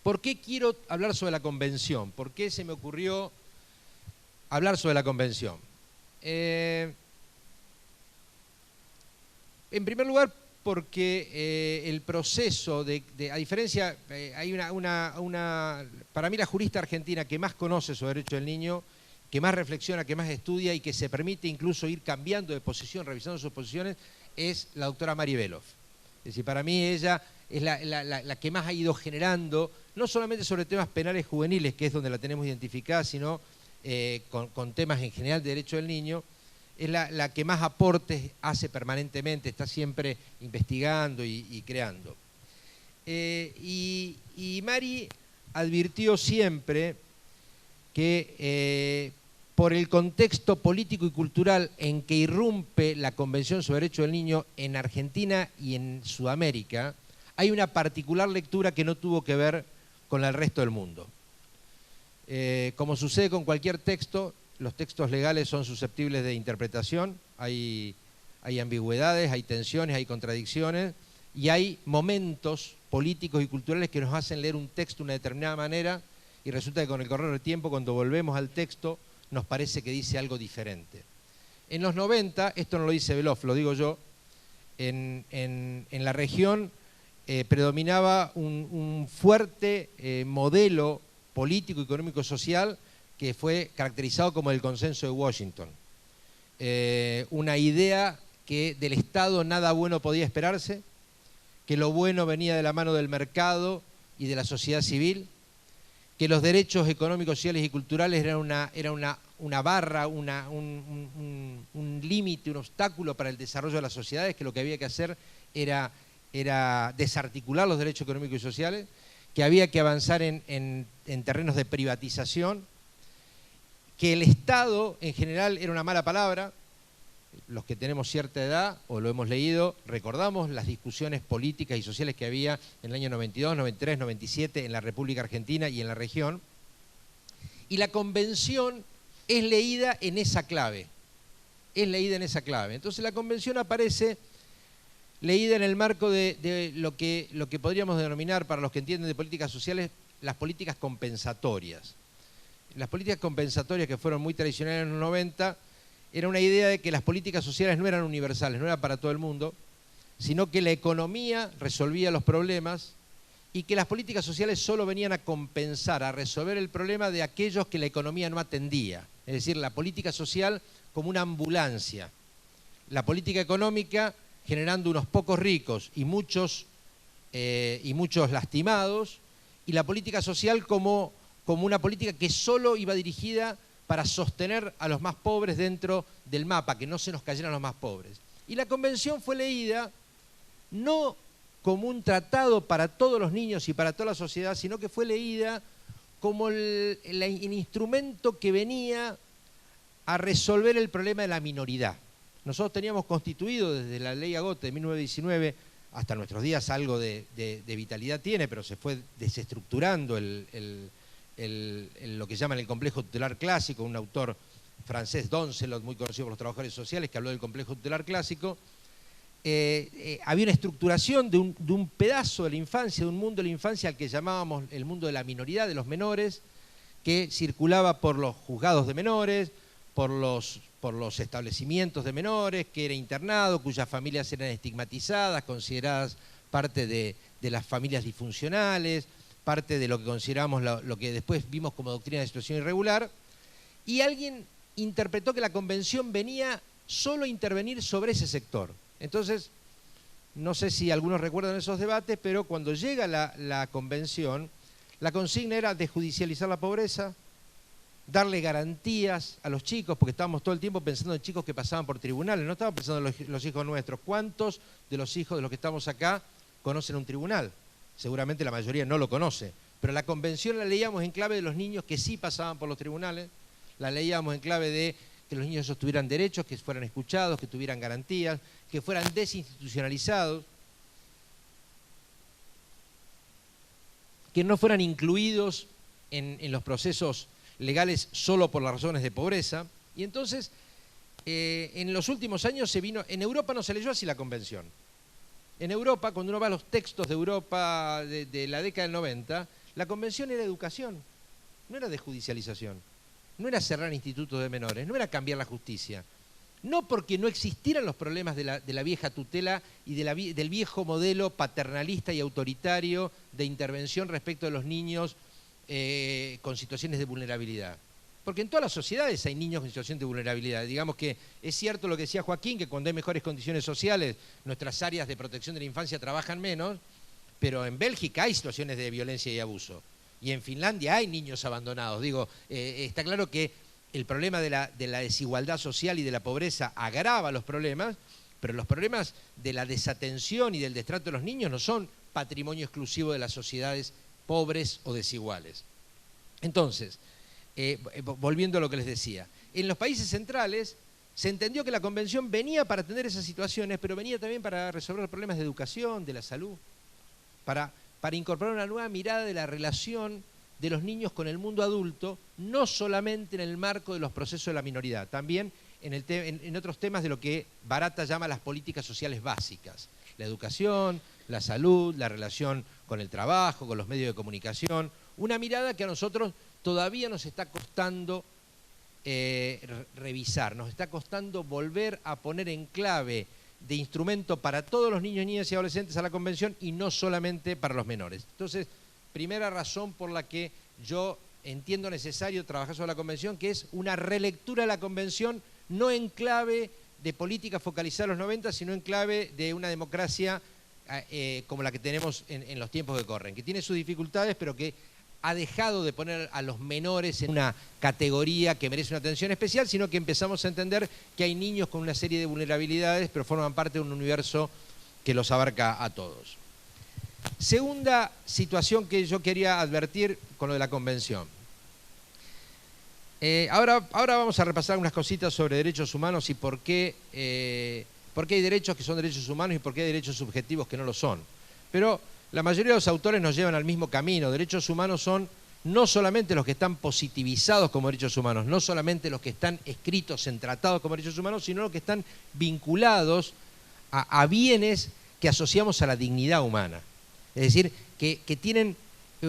¿Por qué quiero hablar sobre la convención? ¿Por qué se me ocurrió hablar sobre la convención? En primer lugar, porque el proceso a diferencia, hay para mí la jurista argentina que más conoce sobre derechos del niño, que más reflexiona, que más estudia y que se permite incluso ir cambiando de posición, revisando sus posiciones, es la doctora Mari Beloff. Es decir, para mí ella es la que más ha ido generando, no solamente sobre temas penales juveniles, que es donde la tenemos identificada, sino con temas en general de derecho del niño, es la que más aportes hace permanentemente, está siempre investigando y creando. Y Mari advirtió siempre que por el contexto político y cultural en que irrumpe la Convención sobre Derechos del Niño en Argentina y en Sudamérica, hay una particular lectura que no tuvo que ver con el resto del mundo. Como sucede con cualquier texto, los textos legales son susceptibles de interpretación, hay ambigüedades, hay tensiones, hay contradicciones y hay momentos políticos y culturales que nos hacen leer un texto de una determinada manera y resulta que con el correr del tiempo, cuando volvemos al texto, nos parece que dice algo diferente. En los 90, esto no lo dice Beloff, lo digo yo, en la región predominaba un fuerte modelo político, económico, social que fue caracterizado como el consenso de Washington. Una idea que del Estado nada bueno podía esperarse, que lo bueno venía de la mano del mercado y de la sociedad civil, que los derechos económicos, sociales y culturales eran una barra, un límite, un obstáculo para el desarrollo de las sociedades, que lo que había que hacer era desarticular los derechos económicos y sociales, que había que avanzar en terrenos de privatización, que el Estado en general era una mala palabra. Los que tenemos cierta edad o lo hemos leído, recordamos las discusiones políticas y sociales que había en el año 92, 93, 97 en la República Argentina y en la región. Y la convención es leída en esa clave. Es leída en esa clave. Entonces la convención aparece leída en el marco de lo que podríamos denominar, para los que entienden de políticas sociales, las políticas compensatorias. Las políticas compensatorias, que fueron muy tradicionales en los 90, era una idea de que las políticas sociales no eran universales, no eran para todo el mundo, sino que la economía resolvía los problemas y que las políticas sociales solo venían a compensar, a resolver el problema de aquellos que la economía no atendía. Es decir, la política social como una ambulancia. La política económica generando unos pocos ricos y muchos lastimados, y la política social como una política que solo iba dirigida para sostener a los más pobres dentro del mapa, que no se nos cayeran los más pobres. Y la convención fue leída no como un tratado para todos los niños y para toda la sociedad, sino que fue leída como el instrumento que venía a resolver el problema de la minoridad. Nosotros teníamos constituido desde la ley Agote de 1919 hasta nuestros días, algo de vitalidad tiene, pero se fue desestructurando lo que llaman el complejo tutelar clásico, un autor francés, Doncelot, muy conocido por los trabajadores sociales, que habló del complejo tutelar clásico. Había una estructuración de un pedazo de la infancia, de un mundo de la infancia al que llamábamos el mundo de la minoridad, de los menores, que circulaba por los juzgados de menores, por los establecimientos de menores, que era internado, cuyas familias eran estigmatizadas, consideradas parte de las familias disfuncionales, parte de lo que consideramos lo que después vimos como doctrina de situación irregular, y alguien interpretó que la convención venía solo a intervenir sobre ese sector. Entonces, no sé si algunos recuerdan esos debates, pero cuando llega la convención, la consigna era desjudicializar la pobreza, darle garantías a los chicos, porque estábamos todo el tiempo pensando en chicos que pasaban por tribunales, no estábamos pensando en los hijos nuestros. ¿Cuántos de los hijos de los que estamos acá conocen un tribunal? Seguramente la mayoría no lo conoce, pero la convención la leíamos en clave de los niños que sí pasaban por los tribunales, la leíamos en clave de que los niños esos tuvieran derechos, que fueran escuchados, que tuvieran garantías, que fueran desinstitucionalizados, que no fueran incluidos en los procesos legales solo por las razones de pobreza. Y entonces, en los últimos años en Europa no se leyó así la convención. En Europa, cuando uno va a los textos de Europa de la década del 90, La convención era educación, no era desjudicialización, no era cerrar institutos de menores, no era cambiar la justicia. No porque no existieran los problemas de la vieja tutela y del viejo modelo paternalista y autoritario de intervención respecto de los niños con situaciones de vulnerabilidad. Porque en todas las sociedades hay niños en situación de vulnerabilidad. Digamos que es cierto lo que decía Joaquín, que cuando hay mejores condiciones sociales, nuestras áreas de protección de la infancia trabajan menos, pero en Bélgica hay situaciones de violencia y abuso. Y en Finlandia hay niños abandonados. Digo, está claro que el problema de la desigualdad social y de la pobreza agrava los problemas, pero los problemas de la desatención y del destrato de los niños no son patrimonio exclusivo de las sociedades pobres o desiguales. Entonces, volviendo a lo que les decía, en los países centrales se entendió que la convención venía para atender esas situaciones, pero venía también para resolver problemas de educación, de la salud, para incorporar una nueva mirada de la relación de los niños con el mundo adulto, no solamente en el marco de los procesos de la minoridad, también en otros temas de lo que Barata llama las políticas sociales básicas, la educación, la salud, la relación con el trabajo, con los medios de comunicación, una mirada que a nosotros todavía nos está costando revisar, nos está costando volver a poner en clave de instrumento para todos los niños, niñas y adolescentes a la convención y no solamente para los menores. Entonces, primera razón por la que yo entiendo necesario trabajar sobre la convención, que es una relectura de la convención, no en clave de política focalizada en los 90, sino en clave de una democracia como la que tenemos en los tiempos que corren, que tiene sus dificultades, pero que ha dejado de poner a los menores en una categoría que merece una atención especial, sino que empezamos a entender que hay niños con una serie de vulnerabilidades, pero forman parte de un universo que los abarca a todos. Segunda situación que yo quería advertir con lo de la convención. Ahora vamos a repasar unas cositas sobre derechos humanos y por qué hay derechos que son derechos humanos y por qué hay derechos subjetivos que no lo son. Pero la mayoría de los autores nos llevan al mismo camino. Derechos humanos son no solamente los que están positivizados como derechos humanos, no solamente los que están escritos en tratados como derechos humanos, sino los que están vinculados a bienes que asociamos a la dignidad humana. Es decir, que tienen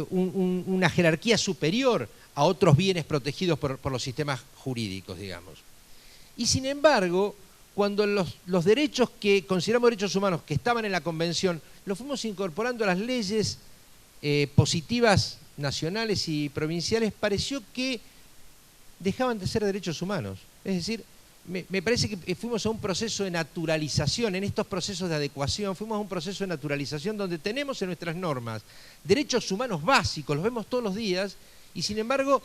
una jerarquía superior a otros bienes protegidos por los sistemas jurídicos, digamos. Y sin embargo, cuando los derechos que consideramos derechos humanos que estaban en la Convención, los fuimos incorporando a las leyes positivas nacionales y provinciales, pareció que dejaban de ser derechos humanos. Es decir, me parece que fuimos a un proceso de naturalización, en estos procesos de adecuación, fuimos a un proceso de naturalización donde tenemos en nuestras normas derechos humanos básicos, los vemos todos los días, y sin embargo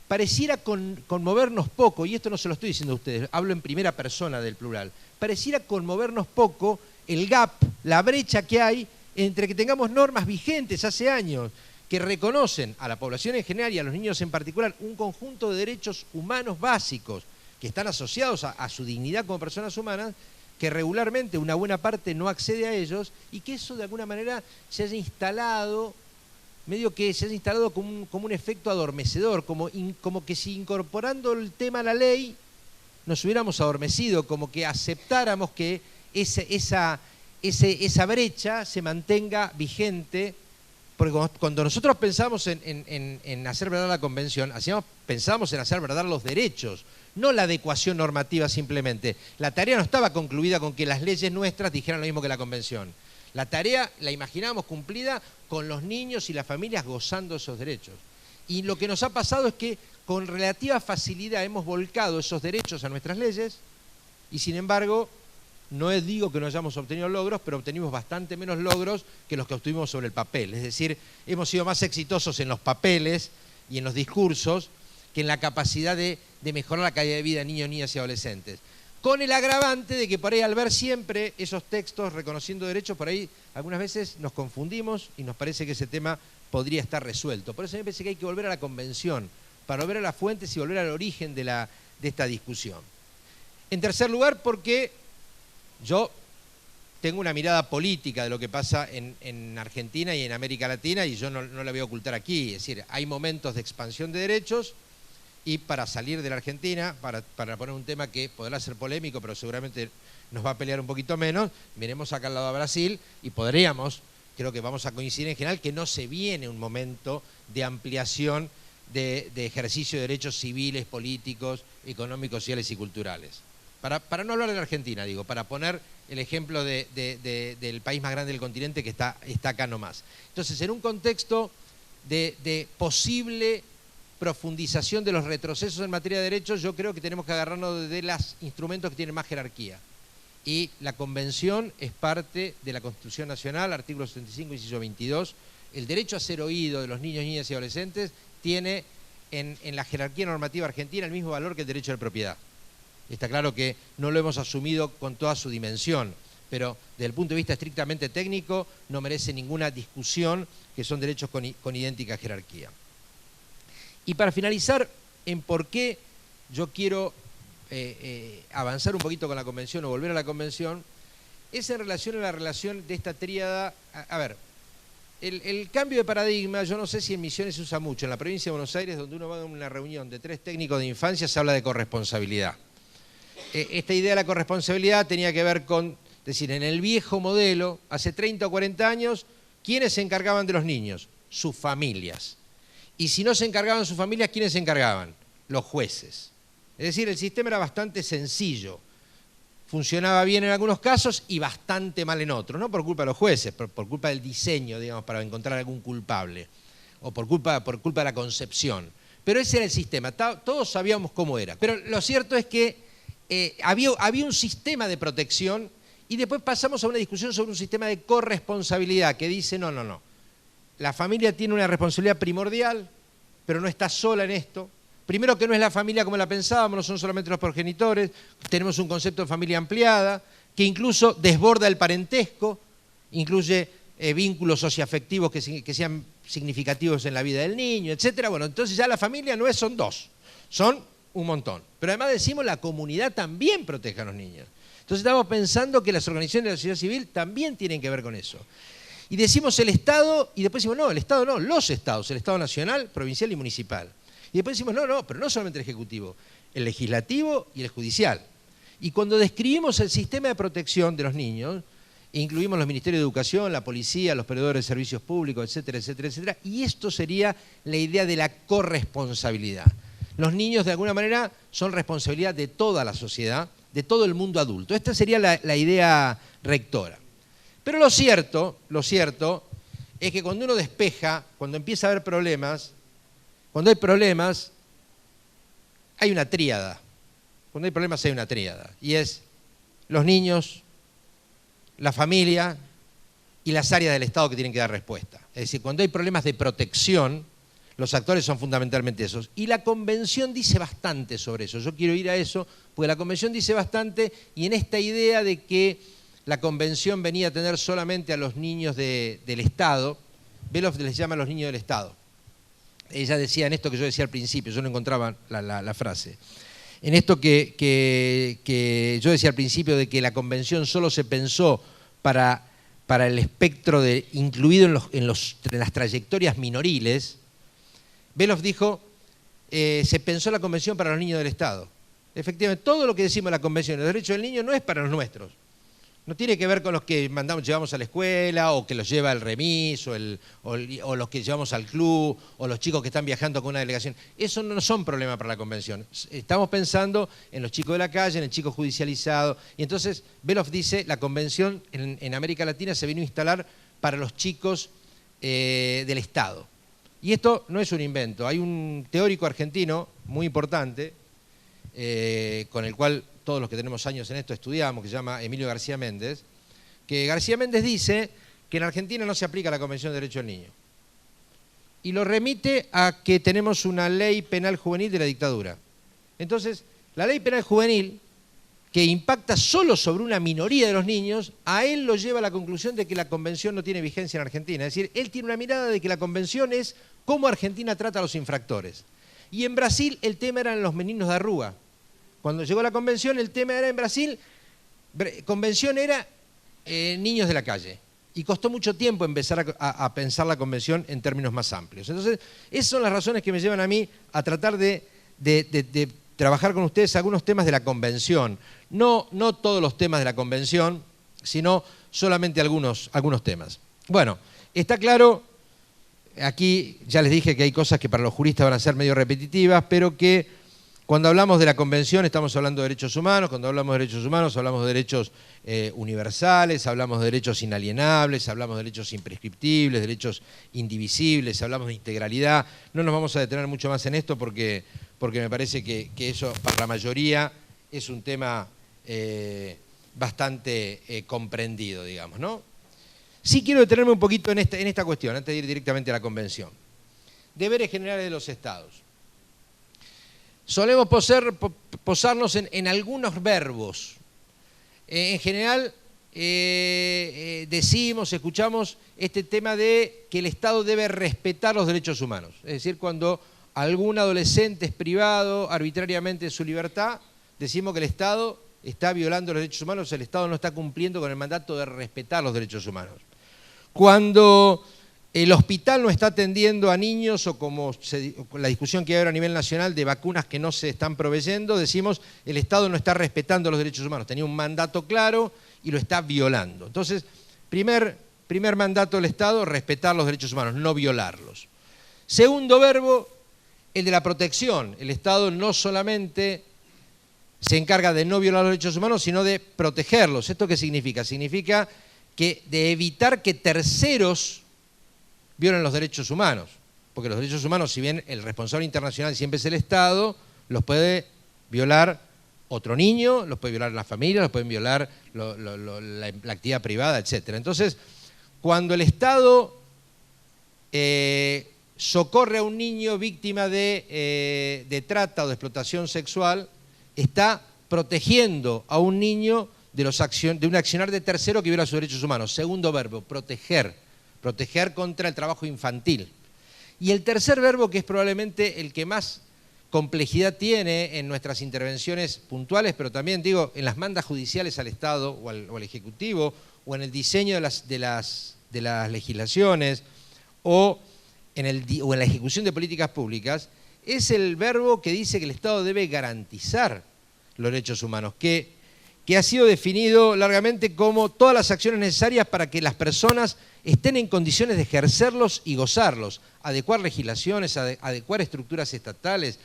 pareciera conmovernos poco, y esto no se lo estoy diciendo a ustedes, hablo en primera persona del plural, pareciera conmovernos poco el gap, la brecha que hay entre que tengamos normas vigentes hace años que reconocen a la población en general y a los niños en particular un conjunto de derechos humanos básicos que están asociados a su dignidad como personas humanas, que regularmente una buena parte no accede a ellos y que eso de alguna manera se haya instalado, medio que se haya instalado como un efecto adormecedor, como que si incorporando el tema a la ley nos hubiéramos adormecido, como que aceptáramos que esa brecha se mantenga vigente, porque cuando nosotros pensamos en hacer verdad la convención, pensábamos en hacer verdad los derechos, no la adecuación normativa simplemente. La tarea no estaba concluida con que las leyes nuestras dijeran lo mismo que la convención. La tarea la imaginábamos cumplida con los niños y las familias gozando esos derechos. Y lo que nos ha pasado es que con relativa facilidad hemos volcado esos derechos a nuestras leyes y sin embargo, no digo que no hayamos obtenido logros, pero obtenimos bastante menos logros que los que obtuvimos sobre el papel. Es decir, hemos sido más exitosos en los papeles y en los discursos que en la capacidad de mejorar la calidad de vida de niños, niñas y adolescentes. Con el agravante de que por ahí al ver siempre esos textos reconociendo derechos, por ahí algunas veces nos confundimos y nos parece que ese tema podría estar resuelto. Por eso me parece que hay que volver a la convención, para volver a las fuentes y volver al origen de esta discusión. En tercer lugar, porque yo tengo una mirada política de lo que pasa en Argentina y en América Latina y yo no la voy a ocultar aquí. Es decir, hay momentos de expansión de derechos y para salir de la Argentina, para poner un tema que podrá ser polémico, pero seguramente nos va a pelear un poquito menos, miremos acá al lado a Brasil y podríamos creo que vamos a coincidir en general que no se viene un momento de ampliación de ejercicio de derechos civiles, políticos, económicos, sociales y culturales. Para no hablar de la Argentina, digo, para poner el ejemplo del país más grande del continente que está acá nomás. Entonces, en un contexto de posible profundización de los retrocesos en materia de derechos, yo creo que tenemos que agarrarnos de los instrumentos que tienen más jerarquía. Y la Convención es parte de la Constitución Nacional, artículo 75, inciso 22. El derecho a ser oído de los niños, niñas y adolescentes tiene en la jerarquía normativa argentina el mismo valor que el derecho de propiedad. Está claro que no lo hemos asumido con toda su dimensión, pero desde el punto de vista estrictamente técnico no merece ninguna discusión, que son derechos con idéntica jerarquía. Y para finalizar, en por qué yo quiero avanzar un poquito con la Convención o volver a la Convención, es en relación a la relación de esta tríada. A ver, el cambio de paradigma, yo no sé si en Misiones se usa mucho. En la provincia de Buenos Aires, donde uno va a una reunión de 3 técnicos de infancia, se habla de corresponsabilidad. Esta idea de la corresponsabilidad tenía que ver con, es decir, en el viejo modelo, hace 30 o 40 años, ¿quiénes se encargaban de los niños? Sus familias. Y si no se encargaban sus familias, ¿quiénes se encargaban? Los jueces. Es decir, el sistema era bastante sencillo. Funcionaba bien en algunos casos y bastante mal en otros. No por culpa de los jueces, por culpa del diseño, digamos, para encontrar algún culpable. O por culpa de la concepción. Pero ese era el sistema. Todos sabíamos cómo era. Pero lo cierto es que había un sistema de protección y después pasamos a una discusión sobre un sistema de corresponsabilidad que dice, no. La familia tiene una responsabilidad primordial, pero no está sola en esto. Primero, que no es la familia como la pensábamos, no son solamente los progenitores, tenemos un concepto de familia ampliada, que incluso desborda el parentesco, incluye vínculos socioafectivos que sean significativos en la vida del niño, etc. Bueno, entonces ya la familia no son 2, son un montón. Pero además decimos la comunidad también protege a los niños. Entonces estamos pensando que las organizaciones de la sociedad civil también tienen que ver con eso. Y decimos el Estado, y después decimos, no, el Estado no, los Estados, el Estado nacional, provincial y municipal. Y después decimos, no, pero no solamente el Ejecutivo, el Legislativo y el Judicial. Y cuando describimos el sistema de protección de los niños, incluimos los ministerios de Educación, la policía, los proveedores de servicios públicos, etcétera, etcétera, etcétera, y esto sería la idea de la corresponsabilidad. Los niños, de alguna manera, son responsabilidad de toda la sociedad, de todo el mundo adulto. Esta sería la idea rectora. Pero lo cierto es que cuando uno despeja, cuando empieza a haber problemas, cuando hay problemas, hay una tríada. Cuando hay problemas hay una tríada. Y es los niños, la familia y las áreas del Estado que tienen que dar respuesta. Es decir, cuando hay problemas de protección, los actores son fundamentalmente esos. Y la Convención dice bastante sobre eso. Yo quiero ir a eso, porque la Convención dice bastante, y en esta idea de que la Convención venía a tener solamente a los niños del Estado, Beloff les llama a los niños del Estado. Ella decía en esto que yo decía al principio, yo no encontraba la frase. En esto que yo decía al principio de que la Convención solo se pensó para el espectro incluido en las trayectorias minoriles, Beloff dijo, se pensó la Convención para los niños del Estado. Efectivamente, todo lo que decimos en la Convención, el derecho del niño no es para los nuestros. No tiene que ver con los que llevamos a la escuela, o que los lleva el remis, o los que llevamos al club, o los chicos que están viajando con una delegación. Eso no son problemas para la Convención. Estamos pensando en los chicos de la calle, en el chico judicializado. Y entonces, Beloff dice, la Convención en América Latina se vino a instalar para los chicos del Estado. Y esto no es un invento. Hay un teórico argentino muy importante, con el cual todos los que tenemos años en esto estudiamos, que se llama Emilio García Méndez, que García Méndez dice que en Argentina no se aplica la Convención de Derecho del Niño. Y lo remite a que tenemos una ley penal juvenil de la dictadura. Entonces, la ley penal juvenil, que impacta solo sobre una minoría de los niños, a él lo lleva a la conclusión de que la Convención no tiene vigencia en Argentina. Es decir, él tiene una mirada de que la Convención es cómo Argentina trata a los infractores. Y en Brasil el tema eran los meninos de Arrúa. Cuando llegó la Convención, el tema era en Brasil, Convención era niños de la calle. Y costó mucho tiempo empezar a pensar la Convención en términos más amplios. Entonces, esas son las razones que me llevan a mí a tratar de trabajar con ustedes algunos temas de la Convención. No todos los temas de la Convención, sino solamente algunos temas. Bueno, está claro, aquí ya les dije que hay cosas que para los juristas van a ser medio repetitivas, pero que cuando hablamos de la Convención estamos hablando de derechos humanos, cuando hablamos de derechos humanos hablamos de derechos universales, hablamos de derechos inalienables, hablamos de derechos imprescriptibles, derechos indivisibles, hablamos de integralidad. No nos vamos a detener mucho más en esto porque me parece que eso para la mayoría es un tema bastante comprendido, digamos, ¿no? Sí quiero detenerme un poquito en esta cuestión, antes de ir directamente a la Convención. Deberes generales de los Estados. Solemos posarnos en algunos verbos. En general decimos, escuchamos este tema de que el Estado debe respetar los derechos humanos. Es decir, cuando algún adolescente es privado arbitrariamente de su libertad, decimos que el Estado está violando los derechos humanos, el Estado no está cumpliendo con el mandato de respetar los derechos humanos. Cuando el hospital no está atendiendo a niños o como la discusión que hay ahora a nivel nacional de vacunas que no se están proveyendo, decimos el Estado no está respetando los derechos humanos. Tenía un mandato claro y lo está violando. Entonces, primer mandato del Estado, respetar los derechos humanos, no violarlos. Segundo verbo, el de la protección. El Estado no solamente se encarga de no violar los derechos humanos, sino de protegerlos. ¿Esto qué significa? Significa que de evitar que terceros violen los derechos humanos, porque los derechos humanos, si bien el responsable internacional siempre es el Estado, los puede violar otro niño, los puede violar la familia, los pueden violar la actividad privada, etc. Entonces, cuando el Estado socorre a un niño víctima de trata o de explotación sexual, está protegiendo a un niño de un accionar de tercero que viola sus derechos humanos. Segundo verbo, proteger. Proteger contra el trabajo infantil. Y el tercer verbo, que es probablemente el que más complejidad tiene en nuestras intervenciones puntuales, pero también, digo, en las mandas judiciales al Estado o al Ejecutivo, o en el diseño de las legislaciones, o en la ejecución de políticas públicas, es el verbo que dice que el Estado debe garantizar los derechos humanos, que ha sido definido largamente como todas las acciones necesarias para que las personas estén en condiciones de ejercerlos y gozarlos, adecuar legislaciones, adecuar estructuras estatales,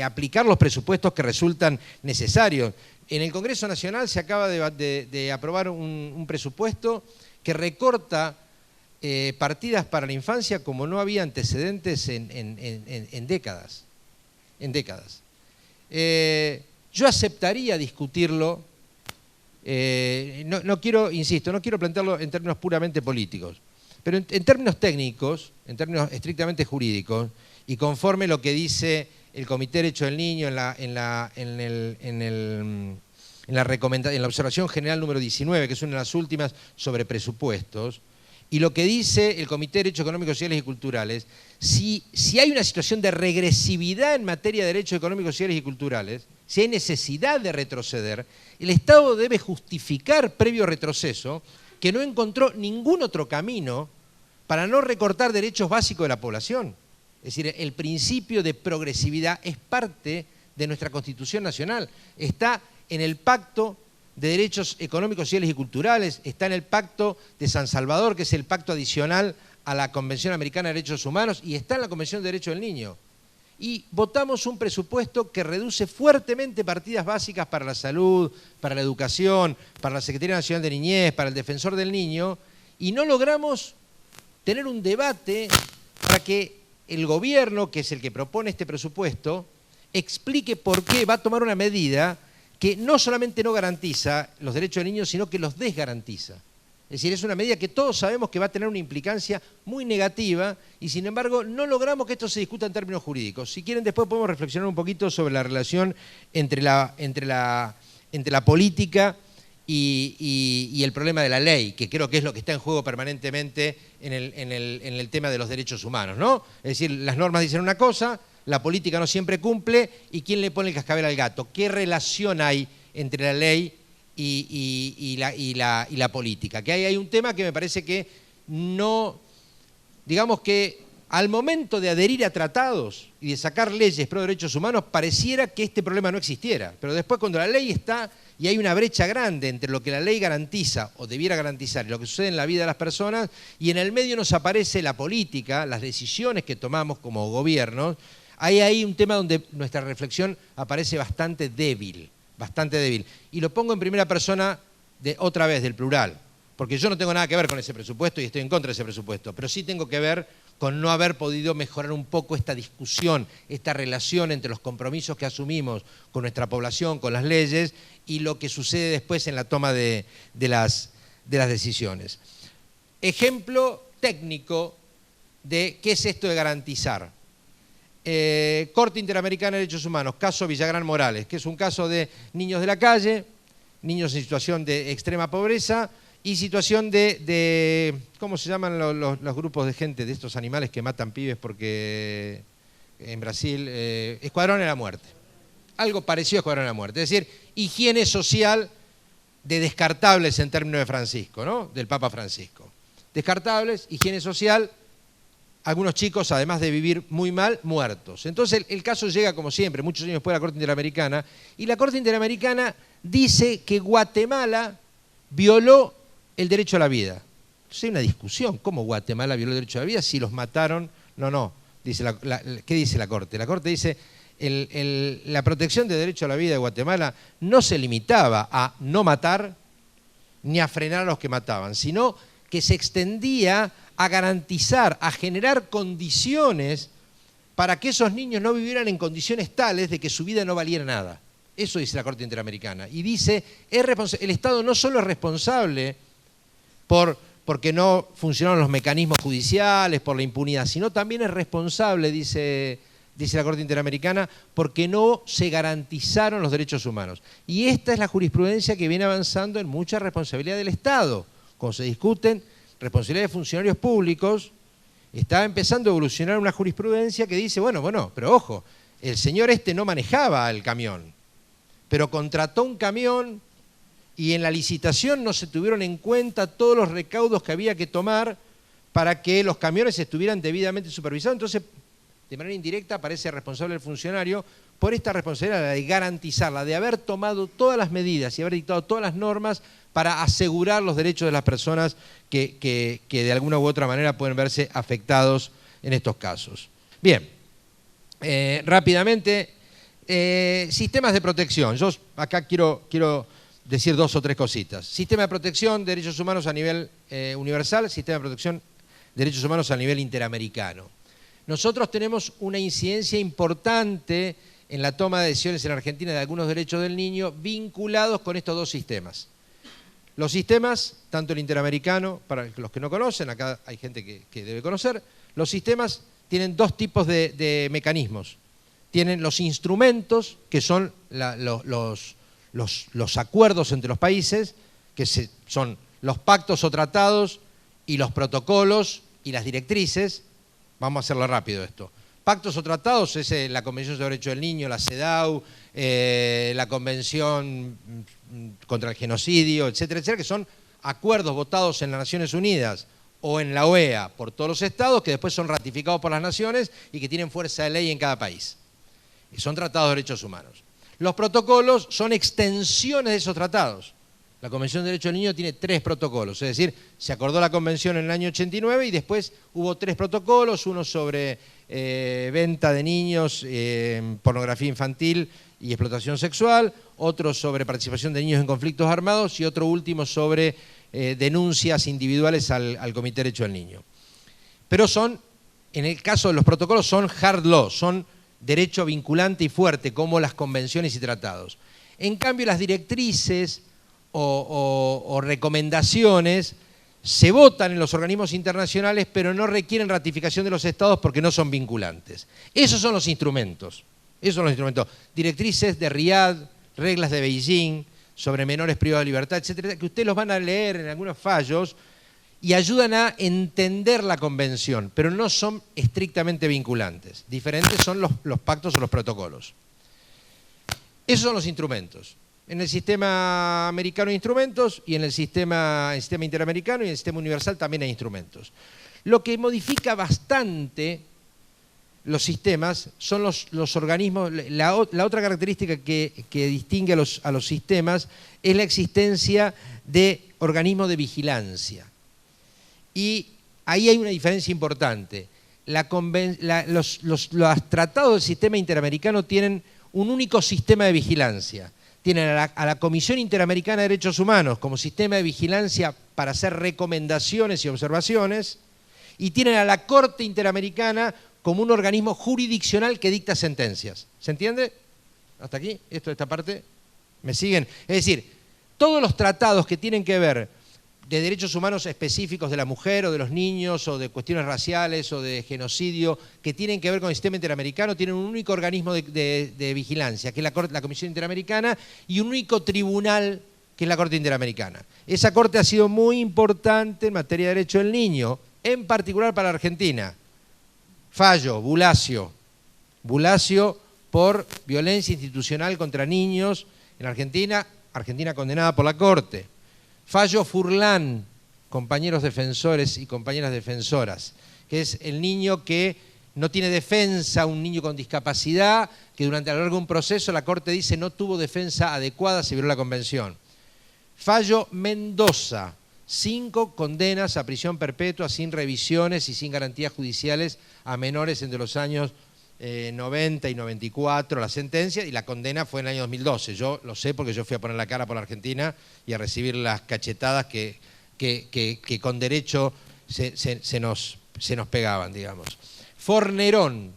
aplicar los presupuestos que resultan necesarios. En el Congreso Nacional se acaba de aprobar un presupuesto que recorta partidas para la infancia como no había antecedentes en décadas. Yo aceptaría discutirlo, no quiero plantearlo en términos puramente políticos, pero en términos técnicos, en términos estrictamente jurídicos, y conforme lo que dice el Comité de Derecho del Niño en la observación general número 19, que es una de las últimas sobre presupuestos, y lo que dice el Comité de Derechos Económicos, Sociales y Culturales, si hay una situación de regresividad en materia de derechos económicos, sociales y culturales, si hay necesidad de retroceder, el Estado debe justificar previo retroceso que no encontró ningún otro camino para no recortar derechos básicos de la población. Es decir, el principio de progresividad es parte de nuestra Constitución Nacional. Está en el Pacto de Derechos Económicos, Sociales y Culturales, está en el Pacto de San Salvador, que es el pacto adicional a la Convención Americana de Derechos Humanos, y está en la Convención de Derechos del Niño. Y votamos un presupuesto que reduce fuertemente partidas básicas para la salud, para la educación, para la Secretaría Nacional de Niñez, para el Defensor del Niño, y no logramos tener un debate para que el gobierno, que es el que propone este presupuesto, explique por qué va a tomar una medida que no solamente no garantiza los derechos del niño, sino que los desgarantiza. Es decir, es una medida que todos sabemos que va a tener una implicancia muy negativa y sin embargo no logramos que esto se discuta en términos jurídicos. Si quieren después podemos reflexionar un poquito sobre la relación entre la política y el problema de la ley, que creo que es lo que está en juego permanentemente en el tema de los derechos humanos, ¿no? Es decir, las normas dicen una cosa, la política no siempre cumple, ¿y quién le pone el cascabel al gato? ¿Qué relación hay entre la ley y la política? Que hay un tema que me parece que no, digamos que al momento de adherir a tratados y de sacar leyes pro derechos humanos, pareciera que este problema no existiera. Pero después, cuando la ley está y hay una brecha grande entre lo que la ley garantiza o debiera garantizar y lo que sucede en la vida de las personas, y en el medio nos aparece la política, las decisiones que tomamos como gobiernos, hay ahí un tema donde nuestra reflexión aparece bastante débil, bastante débil. Y lo pongo en primera persona otra vez, del plural, porque yo no tengo nada que ver con ese presupuesto y estoy en contra de ese presupuesto, pero sí tengo que ver con no haber podido mejorar un poco esta discusión, esta relación entre los compromisos que asumimos con nuestra población, con las leyes, y lo que sucede después en la toma de las decisiones. Ejemplo técnico de qué es esto de garantizar. Corte Interamericana de Derechos Humanos, caso Villagrán Morales, que es un caso de niños de la calle, niños en situación de extrema pobreza, y situación de ¿cómo se llaman los grupos de gente, de estos animales que matan pibes porque en Brasil? Escuadrón de la Muerte. Algo parecido a Escuadrón de la Muerte. Es decir, higiene social de descartables en términos de Francisco, ¿no? Del Papa Francisco. Descartables, higiene social, algunos chicos, además de vivir muy mal, muertos. Entonces el caso llega, como siempre, muchos años después a la Corte Interamericana, y la Corte Interamericana dice que Guatemala violó el derecho a la vida. Entonces hay una discusión, ¿cómo Guatemala violó el derecho a la vida si los mataron? No, dice ¿qué dice la Corte? La Corte dice, la protección del derecho a la vida de Guatemala no se limitaba a no matar ni a frenar a los que mataban, sino que se extendía a garantizar, a generar condiciones para que esos niños no vivieran en condiciones tales de que su vida no valiera nada. Eso dice la Corte Interamericana. Y dice, el Estado no solo es responsable porque no funcionaron los mecanismos judiciales, por la impunidad, sino también es responsable, dice la Corte Interamericana, porque no se garantizaron los derechos humanos. Y esta es la jurisprudencia que viene avanzando en mucha responsabilidad del Estado. Cuando se discuten responsabilidades de funcionarios públicos, está empezando a evolucionar una jurisprudencia que dice, bueno, pero ojo, el señor no manejaba el camión, pero contrató un camión y en la licitación no se tuvieron en cuenta todos los recaudos que había que tomar para que los camiones estuvieran debidamente supervisados. Entonces, de manera indirecta, parece responsable el funcionario por esta responsabilidad, la de garantizarla, de haber tomado todas las medidas y haber dictado todas las normas para asegurar los derechos de las personas que de alguna u otra manera pueden verse afectados en estos casos. Bien, rápidamente, sistemas de protección. Yo acá quiero decir dos o tres cositas. Sistema de protección de derechos humanos a nivel universal, sistema de protección de derechos humanos a nivel interamericano. Nosotros tenemos una incidencia importante en la toma de decisiones en Argentina de algunos derechos del niño vinculados con estos dos sistemas. Los sistemas, tanto el interamericano, para los que no conocen, acá hay gente que debe conocer, los sistemas tienen dos tipos de mecanismos. Tienen los instrumentos, que son los acuerdos entre los países, que son los pactos o tratados y los protocolos y las directrices. Vamos a hacerlo rápido esto. Pactos o tratados es la Convención sobre Derechos del Niño, la CEDAW, la Convención contra el Genocidio, etcétera, etcétera, que son acuerdos votados en las Naciones Unidas o en la OEA por todos los estados, que después son ratificados por las naciones y que tienen fuerza de ley en cada país. Y son tratados de derechos humanos. Los protocolos son extensiones de esos tratados. La Convención de Derechos del Niño tiene 3 protocolos, es decir, se acordó la Convención en el año 89 y después hubo 3 protocolos, uno sobre venta de niños, pornografía infantil y explotación sexual, otro sobre participación de niños en conflictos armados y otro último sobre denuncias individuales al Comité de Derechos del Niño. Pero en el caso de los protocolos, son hard law, son derecho vinculante y fuerte, como las convenciones y tratados. En cambio, las directrices o recomendaciones se votan en los organismos internacionales, pero no requieren ratificación de los estados porque no son vinculantes. Esos son los instrumentos. Directrices de Riad, reglas de Beijing sobre menores privados de libertad, etcétera, que ustedes los van a leer en algunos fallos y ayudan a entender la convención, pero no son estrictamente vinculantes. Diferentes son los pactos o los protocolos. Esos son los instrumentos. En el sistema americano hay instrumentos y en el sistema interamericano y en el sistema universal también hay instrumentos. Lo que modifica bastante los sistemas son los organismos. La otra característica que distingue a los sistemas es la existencia de organismos de vigilancia. Y ahí hay una diferencia importante. Los tratados del sistema interamericano tienen un único sistema de vigilancia. Tienen a la Comisión Interamericana de Derechos Humanos como sistema de vigilancia para hacer recomendaciones y observaciones, y tienen a la Corte Interamericana como un organismo jurisdiccional que dicta sentencias. ¿Se entiende? ¿Hasta aquí? ¿Esta parte? ¿Me siguen? Es decir, todos los tratados que tienen que ver de derechos humanos específicos de la mujer o de los niños o de cuestiones raciales o de genocidio que tienen que ver con el sistema interamericano tienen un único organismo de vigilancia, que es la Comisión Interamericana, y un único tribunal, que es la Corte Interamericana. Esa Corte ha sido muy importante en materia de derecho del niño, en particular para Argentina. Fallo, Bulacio por violencia institucional contra niños en Argentina, Argentina condenada por la Corte. Fallo Furlan, compañeros defensores y compañeras defensoras, que es el niño que no tiene defensa, un niño con discapacidad, que durante a lo largo de un proceso la Corte dice no tuvo defensa adecuada, se violó la Convención. Fallo Mendoza, 5 condenas a prisión perpetua sin revisiones y sin garantías judiciales a menores entre los años 90 y 94, la sentencia, y la condena fue en el año 2012. Yo lo sé porque yo fui a poner la cara por la Argentina y a recibir las cachetadas que con derecho se nos pegaban, digamos. Fornerón,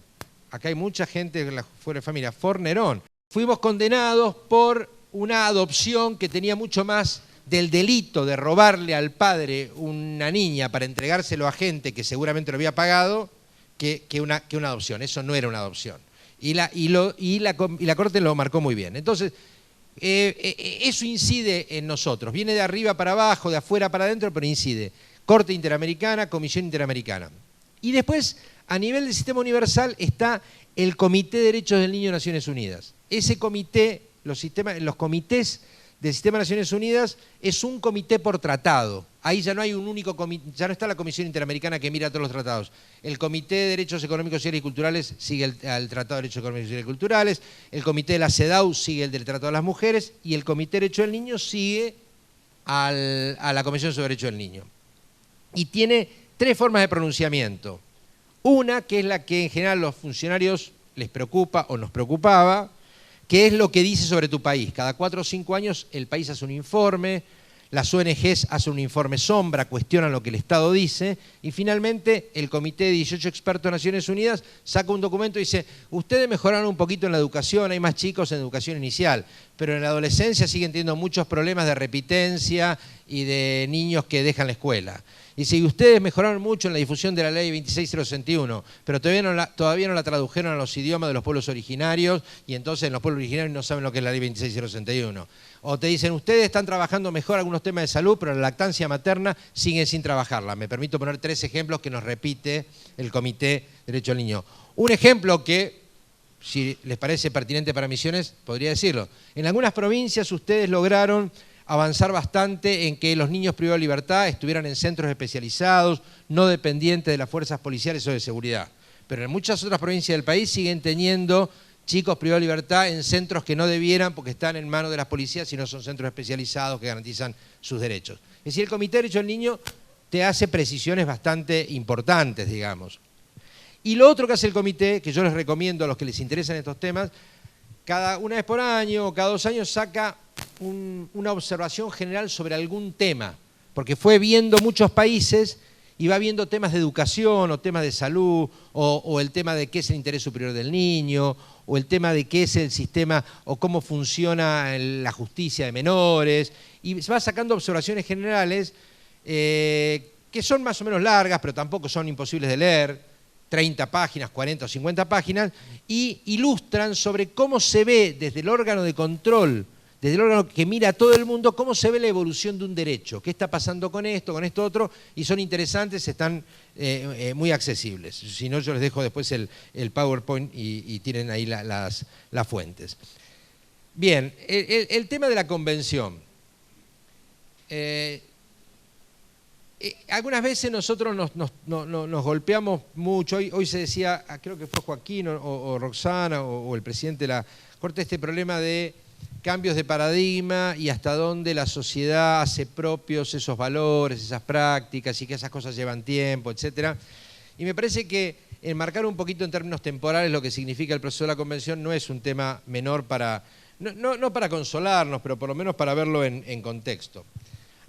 acá hay mucha gente fuera de familia, Fornerón. Fuimos condenados por una adopción que tenía mucho más del delito de robarle al padre una niña para entregárselo a gente que seguramente lo había pagado que una adopción. Eso no era una adopción. Y la Corte lo marcó muy bien. Entonces, eso incide en nosotros. Viene de arriba para abajo, de afuera para adentro, pero incide. Corte Interamericana, Comisión Interamericana. Y después, a nivel del sistema universal, está el Comité de Derechos del Niño de Naciones Unidas. Ese comité, los comités del Sistema de Naciones Unidas es un comité por tratado. Ahí ya no hay un único comité, ya no está la Comisión Interamericana que mira todos los tratados. El Comité de Derechos Económicos, Sociales y Culturales sigue al Tratado de Derechos Económicos, Sociales y Culturales, el Comité de la CEDAW sigue el del Tratado de las Mujeres y el Comité de Derechos del Niño sigue a la Convención sobre Derechos del Niño. Y tiene 3 formas de pronunciamiento. Una, que es la que en general a los funcionarios les preocupa o nos preocupaba, que es lo que dice sobre tu país. Cada 4 o 5 años el país hace un informe, las ONGs hacen un informe sombra, cuestionan lo que el Estado dice, y finalmente el Comité de 18 Expertos de Naciones Unidas saca un documento y dice, ustedes mejoraron un poquito en la educación, hay más chicos en educación inicial, pero en la adolescencia siguen teniendo muchos problemas de repitencia y de niños que dejan la escuela. Y si ustedes mejoraron mucho en la difusión de la ley 26061, pero todavía no la tradujeron a los idiomas de los pueblos originarios, y entonces en los pueblos originarios no saben lo que es la ley 26061. O te dicen, ustedes están trabajando mejor algunos temas de salud, pero la lactancia materna siguen sin trabajarla. Me permito poner 3 ejemplos que nos repite el Comité de Derecho al Niño. Un ejemplo que, si les parece pertinente para Misiones, podría decirlo. En algunas provincias ustedes lograron avanzar bastante en que los niños privados de libertad estuvieran en centros especializados, no dependientes de las fuerzas policiales o de seguridad. Pero en muchas otras provincias del país siguen teniendo chicos privados de libertad en centros que no debieran porque están en manos de las policías y no son centros especializados que garantizan sus derechos. Es decir, el Comité de Derechos del Niño te hace precisiones bastante importantes, digamos. Y lo otro que hace el comité, que yo les recomiendo a los que les interesan estos temas, cada una vez por año o cada 2 años saca una observación general sobre algún tema, porque fue viendo muchos países y va viendo temas de educación o temas de salud o el tema de qué es el interés superior del niño o el tema de qué es el sistema o cómo funciona la justicia de menores, y va sacando observaciones generales que son más o menos largas, pero tampoco son imposibles de leer, 30 páginas, 40 o 50 páginas, y ilustran sobre cómo se ve desde el órgano de control, desde el órgano que mira a todo el mundo, cómo se ve la evolución de un derecho, qué está pasando con esto otro, y son interesantes, están muy accesibles. Si no, yo les dejo después el PowerPoint y tienen ahí las fuentes. Bien, el tema de la convención. Algunas veces nosotros nos golpeamos mucho. Hoy se decía, creo que fue Joaquín o Roxana o el presidente de la Corte, este problema de cambios de paradigma y hasta dónde la sociedad hace propios esos valores, esas prácticas y que esas cosas llevan tiempo, etc. Y me parece que enmarcar un poquito en términos temporales lo que significa el proceso de la Convención no es un tema menor para, no para consolarnos, pero por lo menos para verlo en contexto.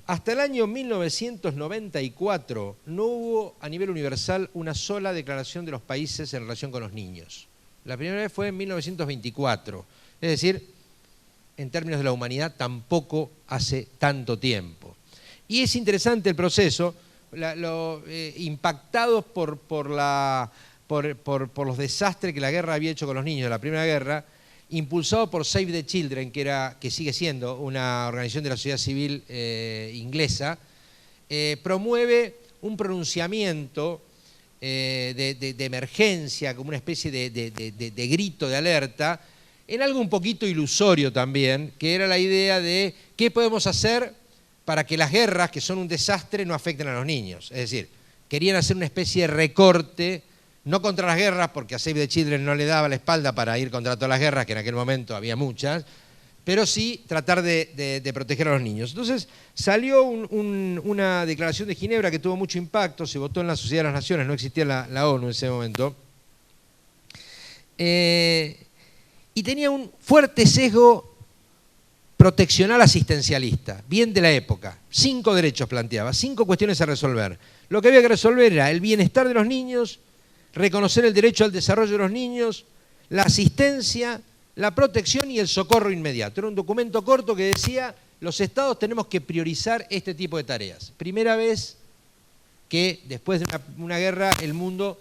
Hasta el año 1994 no hubo a nivel universal una sola declaración de los países en relación con los niños. La primera vez fue en 1924, es decir, en términos de la humanidad tampoco hace tanto tiempo. Y es interesante el proceso, impactados por los desastres que la guerra había hecho con los niños de la Primera Guerra, impulsado por Save the Children, que sigue siendo una organización de la sociedad civil inglesa, promueve un pronunciamiento de emergencia, como una especie de grito de alerta, en algo un poquito ilusorio también, que era la idea de qué podemos hacer para que las guerras, que son un desastre, no afecten a los niños. Es decir, querían hacer una especie de recorte, no contra las guerras, porque a Save the Children no le daba la espalda para ir contra todas las guerras, que en aquel momento había muchas, pero sí tratar de proteger a los niños. Entonces salió una declaración de Ginebra que tuvo mucho impacto, se votó en la Sociedad de las Naciones, no existía la ONU en ese momento, y tenía un fuerte sesgo proteccional asistencialista, bien de la época. 5 derechos planteaba, 5 cuestiones a resolver. Lo que había que resolver era el bienestar de los niños, reconocer el derecho al desarrollo de los niños, la asistencia, la protección y el socorro inmediato. Era un documento corto que decía, los estados tenemos que priorizar este tipo de tareas. Primera vez que después de una guerra el mundo,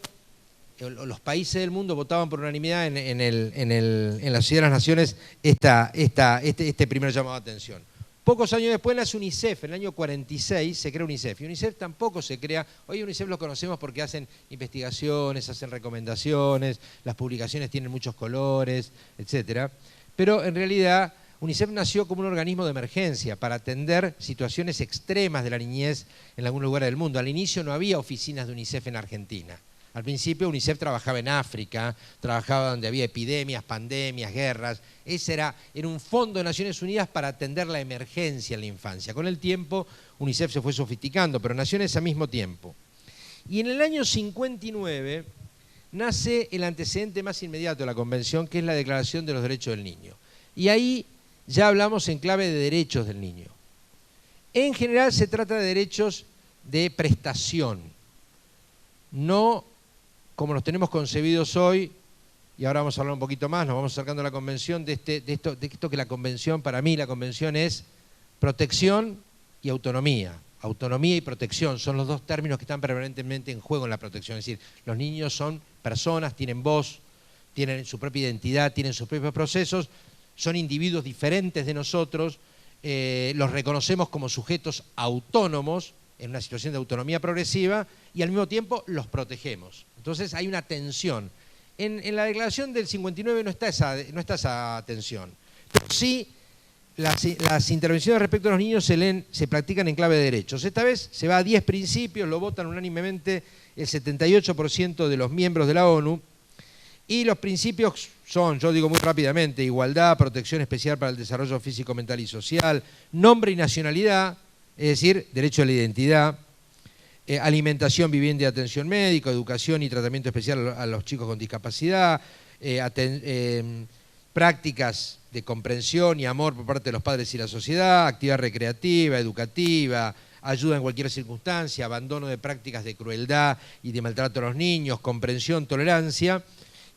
los países del mundo votaban por unanimidad en la Sociedad de las Naciones este primer llamado de atención. Pocos años después nace UNICEF, en el año 46 se crea UNICEF. Y UNICEF tampoco se crea, hoy UNICEF lo conocemos porque hacen investigaciones, hacen recomendaciones, las publicaciones tienen muchos colores, etc. Pero en realidad UNICEF nació como un organismo de emergencia para atender situaciones extremas de la niñez en algunos lugares del mundo. Al inicio no había oficinas de UNICEF en Argentina. Al principio UNICEF trabajaba en África, trabajaba donde había epidemias, pandemias, guerras. Ese era un fondo de Naciones Unidas para atender la emergencia en la infancia. Con el tiempo UNICEF se fue sofisticando, pero nació en ese mismo tiempo. Y en el año 59 nace el antecedente más inmediato de la Convención, que es la Declaración de los Derechos del Niño. Y ahí ya hablamos en clave de derechos del niño. En general se trata de derechos de prestación, no como los tenemos concebidos hoy, y ahora vamos a hablar un poquito más, nos vamos acercando a la Convención, de esto que la Convención, para mí la Convención es protección y autonomía. Autonomía y protección son los dos términos que están permanentemente en juego en la protección. Es decir, los niños son personas, tienen voz, tienen su propia identidad, tienen sus propios procesos, son individuos diferentes de nosotros, los reconocemos como sujetos autónomos en una situación de autonomía progresiva y al mismo tiempo los protegemos. Entonces hay una tensión. En la declaración del 59 no está esa tensión. Pero sí, las intervenciones respecto a los niños se practican en clave de derechos. Esta vez se va a 10 principios, lo votan unánimemente el 78% de los miembros de la ONU. Y los principios son, yo digo muy rápidamente, igualdad, protección especial para el desarrollo físico, mental y social, nombre y nacionalidad, es decir, derecho a la identidad, alimentación, vivienda y atención médica, educación y tratamiento especial a los chicos con discapacidad, prácticas de comprensión y amor por parte de los padres y la sociedad, actividad recreativa, educativa, ayuda en cualquier circunstancia, abandono de prácticas de crueldad y de maltrato a los niños, comprensión, tolerancia.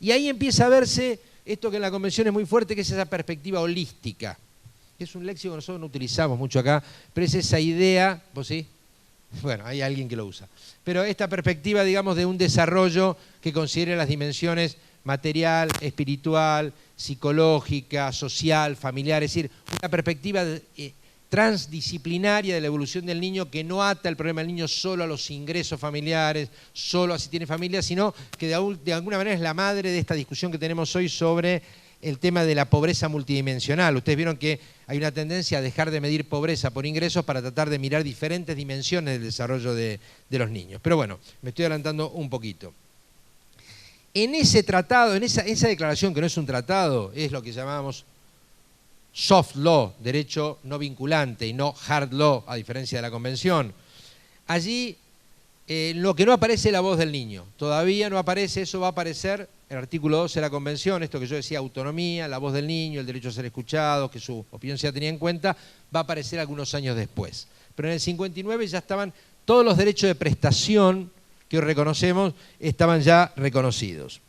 Y ahí empieza a verse esto que en la Convención es muy fuerte, que es esa perspectiva holística. Es un léxico que nosotros no utilizamos mucho acá, pero es esa idea, ¿vos sí? Bueno, hay alguien que lo usa. Pero esta perspectiva, digamos, de un desarrollo que considere las dimensiones material, espiritual, psicológica, social, familiar, es decir, una perspectiva transdisciplinaria de la evolución del niño que no ata el problema del niño solo a los ingresos familiares, solo a si tiene familia, sino que de alguna manera es la madre de esta discusión que tenemos hoy sobre el tema de la pobreza multidimensional. Ustedes vieron que hay una tendencia a dejar de medir pobreza por ingresos para tratar de mirar diferentes dimensiones del desarrollo de los niños. Pero bueno, me estoy adelantando un poquito. En ese tratado, en esa declaración que no es un tratado, es lo que llamamos soft law, derecho no vinculante y no hard law, a diferencia de la convención. Allí lo que no aparece es la voz del niño. Todavía no aparece, eso va a aparecer en el artículo 12 de la convención, esto que yo decía, autonomía, la voz del niño, el derecho a ser escuchado, que su opinión sea tenida en cuenta, va a aparecer algunos años después. Pero en el 59 ya estaban todos los derechos de prestación que hoy reconocemos, estaban ya reconocidos.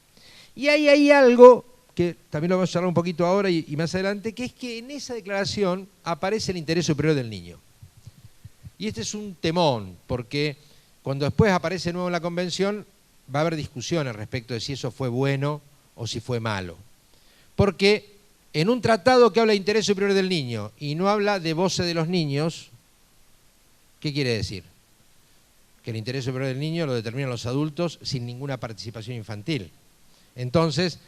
Y ahí hay algo que también lo vamos a charlar un poquito ahora y más adelante, que es que en esa declaración aparece el interés superior del niño. Y este es un temón, porque cuando después aparece de nuevo en la convención, va a haber discusiones respecto de si eso fue bueno o si fue malo. Porque en un tratado que habla de interés superior del niño y no habla de voces de los niños, ¿qué quiere decir? Que el interés superior del niño lo determinan los adultos sin ninguna participación infantil. Entonces,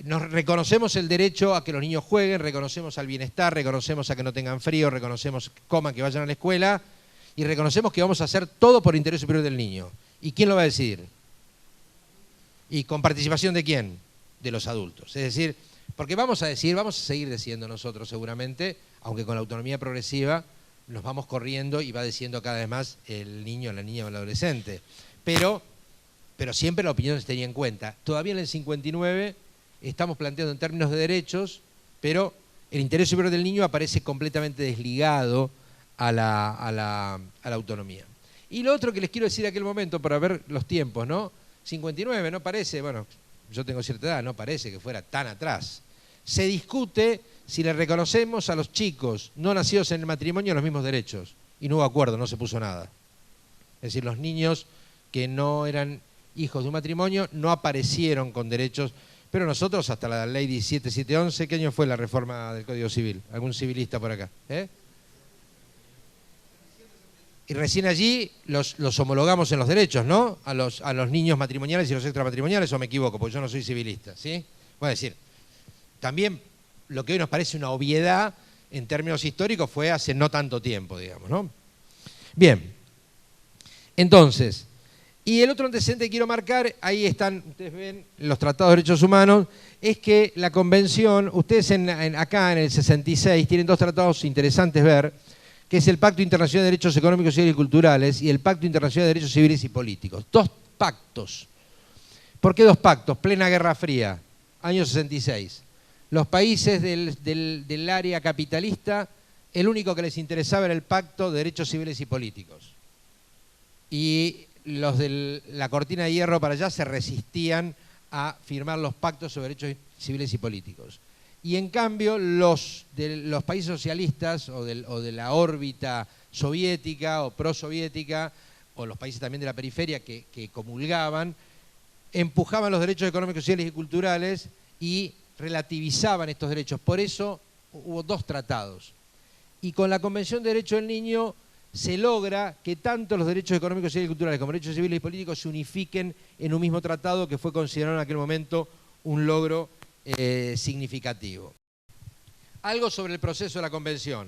nos reconocemos el derecho a que los niños jueguen, reconocemos al bienestar, reconocemos a que no tengan frío, reconocemos que coman, que vayan a la escuela y reconocemos que vamos a hacer todo por interés superior del niño. ¿Y quién lo va a decidir? ¿Y con participación de quién? De los adultos. Es decir, porque vamos a seguir decidiendo nosotros seguramente, aunque con la autonomía progresiva nos vamos corriendo y va decidiendo cada vez más el niño, la niña o el adolescente. Pero siempre la opinión se tenía en cuenta. Todavía en el 59 estamos planteando en términos de derechos, pero el interés superior del niño aparece completamente desligado a la autonomía. Y lo otro que les quiero decir en aquel momento, para ver los tiempos, ¿no? 59, no parece, bueno, yo tengo cierta edad, no parece que fuera tan atrás. Se discute si le reconocemos a los chicos no nacidos en el matrimonio los mismos derechos. Y no hubo acuerdo, no se puso nada. Es decir, los niños que no eran hijos de un matrimonio no aparecieron con derechos. Pero nosotros, hasta la ley 17711, ¿qué año fue la reforma del Código Civil? ¿Algún civilista por acá? Y recién allí los homologamos en los derechos, ¿no? A los niños matrimoniales y los extramatrimoniales, ¿o me equivoco? Porque yo no soy civilista, ¿sí? Voy a decir, también lo que hoy nos parece una obviedad en términos históricos fue hace no tanto tiempo, digamos, ¿no? Bien, entonces, y el otro antecedente que quiero marcar, ahí están, ustedes ven, los tratados de derechos humanos, es que la convención, ustedes acá en el 66 tienen dos tratados interesantes ver, que es el Pacto Internacional de Derechos Económicos, Sociales y Culturales y el Pacto Internacional de Derechos Civiles y Políticos. Dos pactos. ¿Por qué dos pactos? Plena Guerra Fría, año 66. Los países del área capitalista, el único que les interesaba era el Pacto de Derechos Civiles y Políticos. Y los de la cortina de hierro para allá se resistían a firmar los pactos sobre derechos civiles y políticos. Y en cambio los países socialistas o de la órbita soviética o prosoviética, o los países también de la periferia que comulgaban, empujaban los derechos económicos, sociales y culturales y relativizaban estos derechos. Por eso hubo dos tratados. Y con la Convención de Derechos del Niño se logra que tanto los derechos económicos, sociales y culturales como derechos civiles y políticos se unifiquen en un mismo tratado que fue considerado en aquel momento un logro significativo. Algo sobre el proceso de la convención.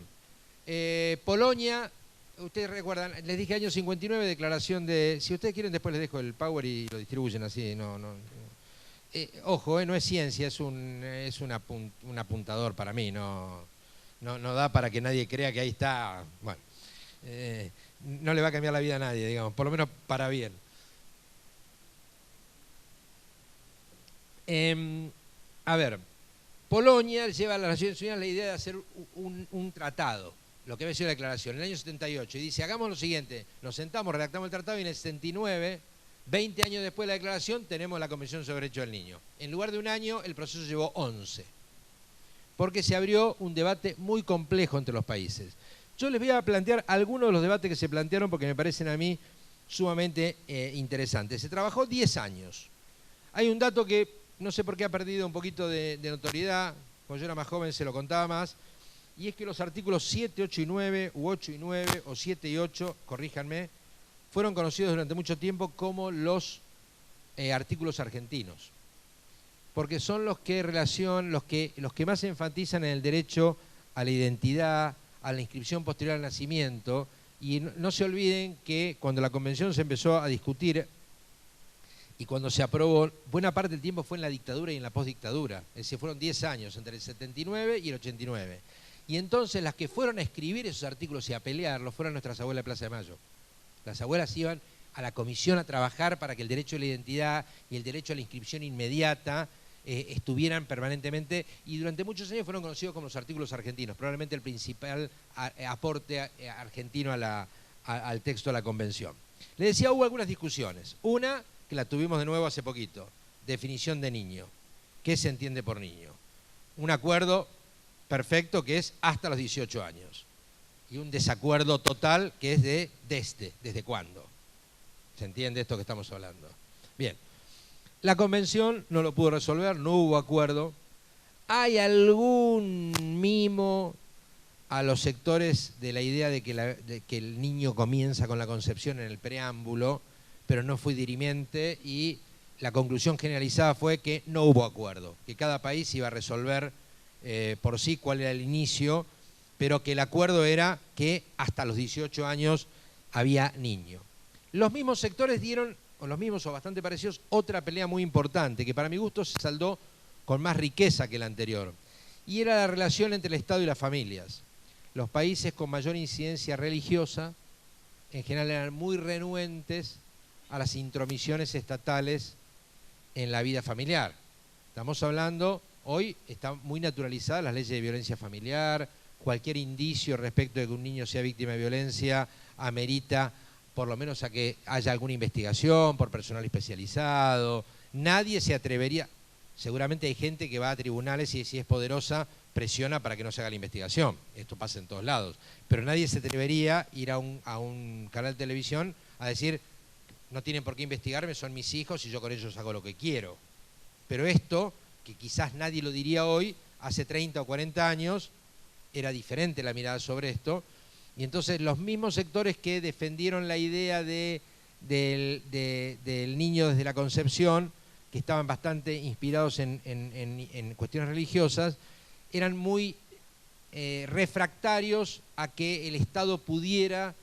Polonia, ustedes recuerdan, les dije año 59, declaración de... Si ustedes quieren después les dejo el power y lo distribuyen así. Ojo, no es ciencia, es un apuntador para mí, no da para que nadie crea que ahí está... Bueno, no le va a cambiar la vida a nadie, digamos, por lo menos para bien. A ver, Polonia lleva a las Naciones Unidas la idea de hacer un tratado, lo que había sido la declaración, en el año 78, y dice, hagamos lo siguiente, nos sentamos, redactamos el tratado y en el 79, 20 años después de la declaración, tenemos la Convención sobre Derechos del Niño. En lugar de un año, el proceso llevó 11, porque se abrió un debate muy complejo entre los países. Yo les voy a plantear algunos de los debates que se plantearon porque me parecen a mí sumamente interesantes. Se trabajó 10 años. Hay un dato que no sé por qué ha perdido un poquito de notoriedad, cuando yo era más joven se lo contaba más, y es que los artículos 7, 8 y 9, u 8 y 9, o 7 y 8, corríjanme, fueron conocidos durante mucho tiempo como los artículos argentinos. porque son los que los que más enfatizan en el derecho a la identidad, a la inscripción posterior al nacimiento, y no se olviden que cuando la convención se empezó a discutir y cuando se aprobó, buena parte del tiempo fue en la dictadura y en la postdictadura, es decir, fueron 10 años, entre el 79 y el 89. Y entonces las que fueron a escribir esos artículos y a pelearlos fueron nuestras abuelas de Plaza de Mayo. Las abuelas iban a la comisión a trabajar para que el derecho a la identidad y el derecho a la inscripción inmediata estuvieran permanentemente, y durante muchos años fueron conocidos como los artículos argentinos, probablemente el principal aporte argentino al texto de la convención. Les decía, hubo algunas discusiones. Una, que la tuvimos de nuevo hace poquito, definición de niño. ¿Qué se entiende por niño? Un acuerdo perfecto que es hasta los 18 años. Y un desacuerdo total que es desde cuándo. ¿Se entiende esto que estamos hablando? Bien. La convención no lo pudo resolver, no hubo acuerdo. Hay algún mimo a los sectores de la idea de que el niño comienza con la concepción en el preámbulo, pero no fue dirimiente, y la conclusión generalizada fue que no hubo acuerdo, que cada país iba a resolver por sí cuál era el inicio, pero que el acuerdo era que hasta los 18 años había niño. Los mismos sectores dieron, o los mismos o bastante parecidos, otra pelea muy importante, que para mi gusto se saldó con más riqueza que la anterior, y era la relación entre el Estado y las familias. Los países con mayor incidencia religiosa, en general, eran muy renuentes a las intromisiones estatales en la vida familiar. Estamos hablando, hoy están muy naturalizadas las leyes de violencia familiar, cualquier indicio respecto de que un niño sea víctima de violencia amerita por lo menos a que haya alguna investigación por personal especializado. Nadie se atrevería, seguramente hay gente que va a tribunales y si es poderosa presiona para que no se haga la investigación, esto pasa en todos lados, pero nadie se atrevería a ir a un canal de televisión a decir, no tienen por qué investigarme, son mis hijos y yo con ellos hago lo que quiero. Pero esto, que quizás nadie lo diría hoy, hace 30 o 40 años, era diferente la mirada sobre esto, y entonces los mismos sectores que defendieron la idea del niño desde la concepción, que estaban bastante inspirados en cuestiones religiosas, eran muy refractarios a que el Estado pudiera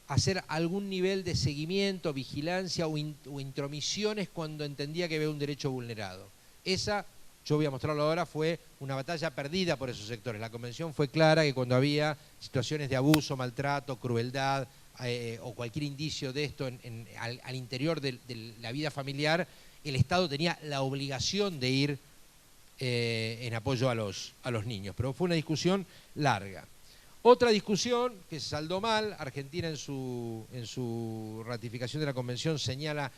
hacer algún nivel de seguimiento, vigilancia o intromisiones cuando entendía que había un derecho vulnerado. Esa, yo voy a mostrarlo ahora, fue una batalla perdida por esos sectores. La convención fue clara que cuando había situaciones de abuso, maltrato, crueldad o cualquier indicio de esto al interior de la vida familiar, el Estado tenía la obligación de ir en apoyo a los niños. Pero fue una discusión larga. Otra discusión que se saldó mal, Argentina en su ratificación de la convención señala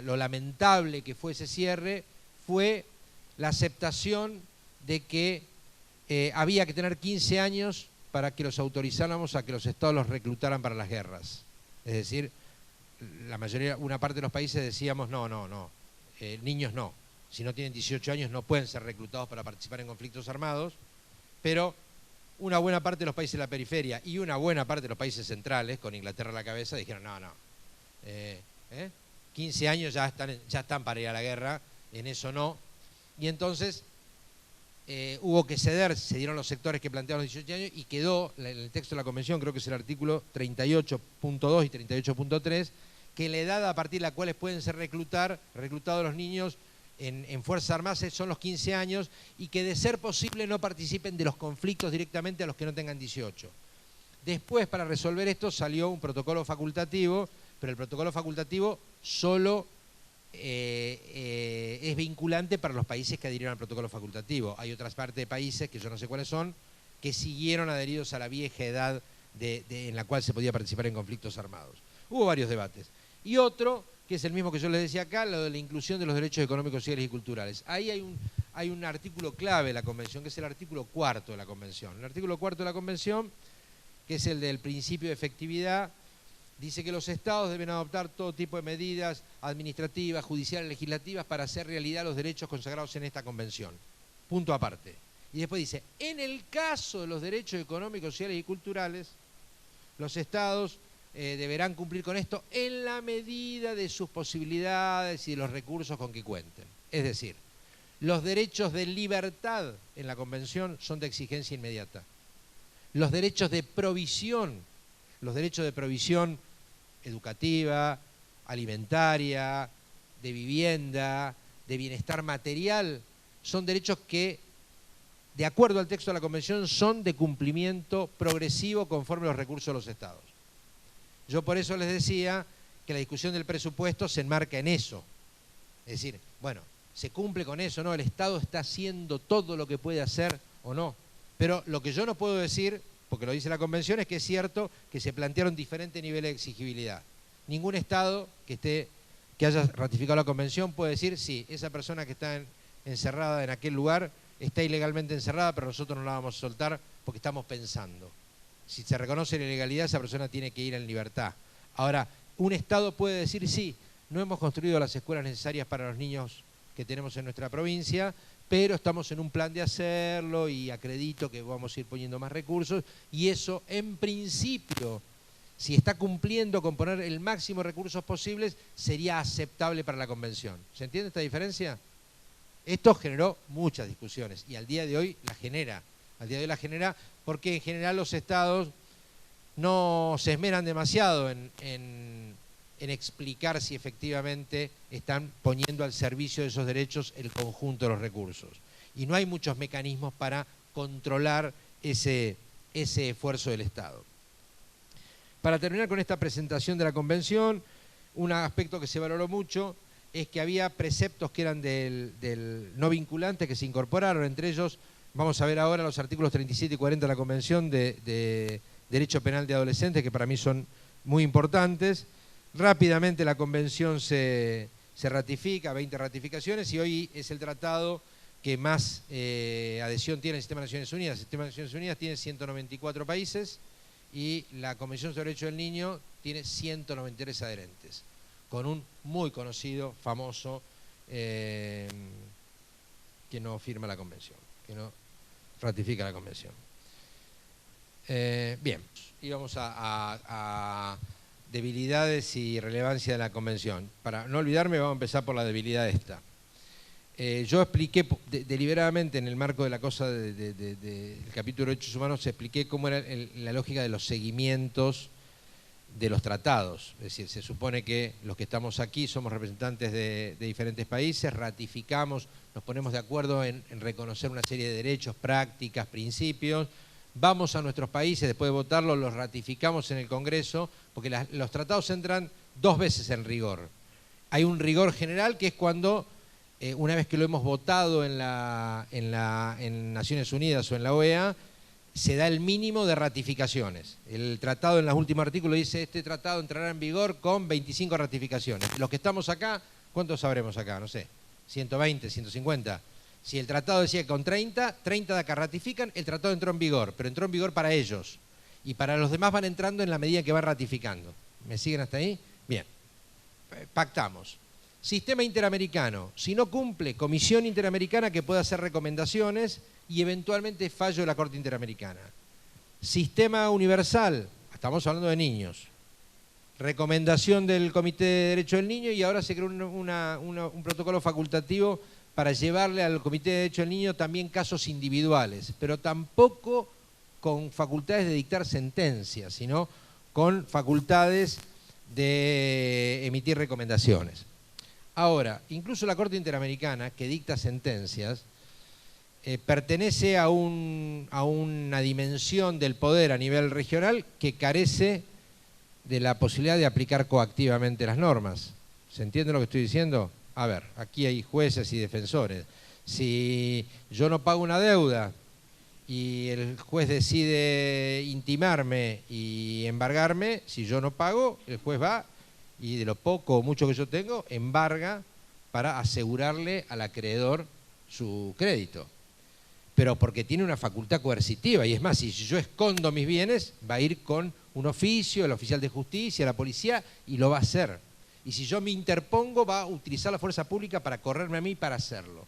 lo lamentable que fue ese cierre, fue la aceptación de que había que tener 15 años para que los autorizáramos a que los estados los reclutaran para las guerras. Es decir, la mayoría, una parte de los países decíamos no, niños no. Si no tienen 18 años no pueden ser reclutados para participar en conflictos armados, pero una buena parte de los países de la periferia y una buena parte de los países centrales, con Inglaterra a la cabeza, dijeron no. 15 años ya están para ir a la guerra, en eso no. Y entonces hubo que ceder, se dieron los sectores que planteaban los 18 años y quedó en el texto de la convención, creo que es el artículo 38.2 y 38.3, que la edad a partir de la cual pueden ser reclutados los niños en Fuerzas Armadas son los 15 años y que de ser posible no participen de los conflictos directamente a los que no tengan 18. Después, para resolver esto, salió un protocolo facultativo, pero el protocolo facultativo solo es vinculante para los países que adhirieron al protocolo facultativo. Hay otras partes de países, que yo no sé cuáles son, que siguieron adheridos a la vieja edad en la cual se podía participar en conflictos armados. Hubo varios debates. Y otro, que es el mismo que yo les decía acá, lo de la inclusión de los derechos económicos, sociales y culturales. Ahí hay un artículo clave de la Convención, que es el artículo 4 de la Convención. El artículo 4 de la Convención, que es el del principio de efectividad, dice que los estados deben adoptar todo tipo de medidas administrativas, judiciales, legislativas para hacer realidad los derechos consagrados en esta convención. Punto aparte. Y después dice, en el caso de los derechos económicos, sociales y culturales, los estados deberán cumplir con esto en la medida de sus posibilidades y de los recursos con que cuenten. Es decir, Los derechos de libertad en la Convención son de exigencia inmediata. Los derechos de provisión educativa, alimentaria, de vivienda, de bienestar material, son derechos que, de acuerdo al texto de la Convención, son de cumplimiento progresivo conforme los recursos de los Estados. Yo por eso les decía que la discusión del presupuesto se enmarca en eso. Es decir, bueno, ¿se cumple con eso? ¿No? ¿El Estado está haciendo todo lo que puede hacer o no? Pero lo que yo no puedo decir, porque lo dice la Convención, es que es cierto que se plantearon diferentes niveles de exigibilidad. Ningún Estado que haya ratificado la Convención puede decir, sí, esa persona que está encerrada en aquel lugar está ilegalmente encerrada, pero nosotros no la vamos a soltar porque estamos pensando. Si se reconoce la ilegalidad, esa persona tiene que ir en libertad. Ahora, un Estado puede decir, sí, no hemos construido las escuelas necesarias para los niños que tenemos en nuestra provincia, pero estamos en un plan de hacerlo y acredito que vamos a ir poniendo más recursos, y eso, en principio, si está cumpliendo con poner el máximo de recursos posibles, sería aceptable para la Convención. ¿Se entiende esta diferencia? Esto generó muchas discusiones y al día de hoy la genera. Al día de hoy la genera porque en general los Estados no se esmeran demasiado en explicar si efectivamente están poniendo al servicio de esos derechos el conjunto de los recursos. Y no hay muchos mecanismos para controlar ese esfuerzo del Estado. Para terminar con esta presentación de la Convención, un aspecto que se valoró mucho es que había preceptos que eran del no vinculante que se incorporaron, entre ellos, vamos a ver ahora los artículos 37 y 40 de la Convención de Derecho Penal de Adolescentes, que para mí son muy importantes. Rápidamente la Convención se ratifica, 20 ratificaciones, y hoy es el tratado que más adhesión tiene el Sistema de Naciones Unidas. El Sistema de Naciones Unidas tiene 194 países y la Convención sobre Derechos del Niño tiene 193 adherentes, con un muy conocido, famoso, que no firma la Convención, que no ratifica la Convención. Bien, y vamos a debilidades y relevancia de la Convención. Para no olvidarme, vamos a empezar por la debilidad esta. Yo expliqué deliberadamente en el marco de la cosa del capítulo de Derechos Humanos, expliqué cómo era la lógica de los seguimientos de los tratados. Es decir, se supone que los que estamos aquí somos representantes de diferentes países, ratificamos, nos ponemos de acuerdo en reconocer una serie de derechos, prácticas, principios, vamos a nuestros países, después de votarlos, los ratificamos en el Congreso, porque los tratados entran 2 veces en rigor. Hay un rigor general que es cuando, una vez que lo hemos votado en Naciones Unidas o en la OEA, se da el mínimo de ratificaciones. El tratado en los últimos artículos dice, este tratado entrará en vigor con 25 ratificaciones. Los que estamos acá, ¿cuántos sabremos acá? No sé, 120, 150. Si el tratado decía que con 30 de acá ratifican, el tratado entró en vigor, pero entró en vigor para ellos. Y para los demás van entrando en la medida que van ratificando. ¿Me siguen hasta ahí? Bien. Pactamos. Sistema interamericano. Si no cumple, Comisión Interamericana que pueda hacer recomendaciones y eventualmente fallo de la Corte Interamericana. Sistema universal. Estamos hablando de niños. Recomendación del Comité de Derecho del Niño y ahora se creó un protocolo facultativo para llevarle al Comité de Derecho del Niño también casos individuales, pero tampoco con facultades de dictar sentencias, sino con facultades de emitir recomendaciones. Ahora, incluso la Corte Interamericana, que dicta sentencias, pertenece a una dimensión del poder a nivel regional que carece de la posibilidad de aplicar coactivamente las normas. ¿Se entiende lo que estoy diciendo? A ver, aquí hay jueces y defensores. Si yo no pago una deuda y el juez decide intimarme y embargarme, si yo no pago, el juez va y de lo poco o mucho que yo tengo, embarga para asegurarle al acreedor su crédito. Pero porque tiene una facultad coercitiva, y es más, si yo escondo mis bienes, va a ir con un oficio, el oficial de justicia, la policía, y lo va a hacer. Y si yo me interpongo, va a utilizar la fuerza pública para correrme a mí para hacerlo.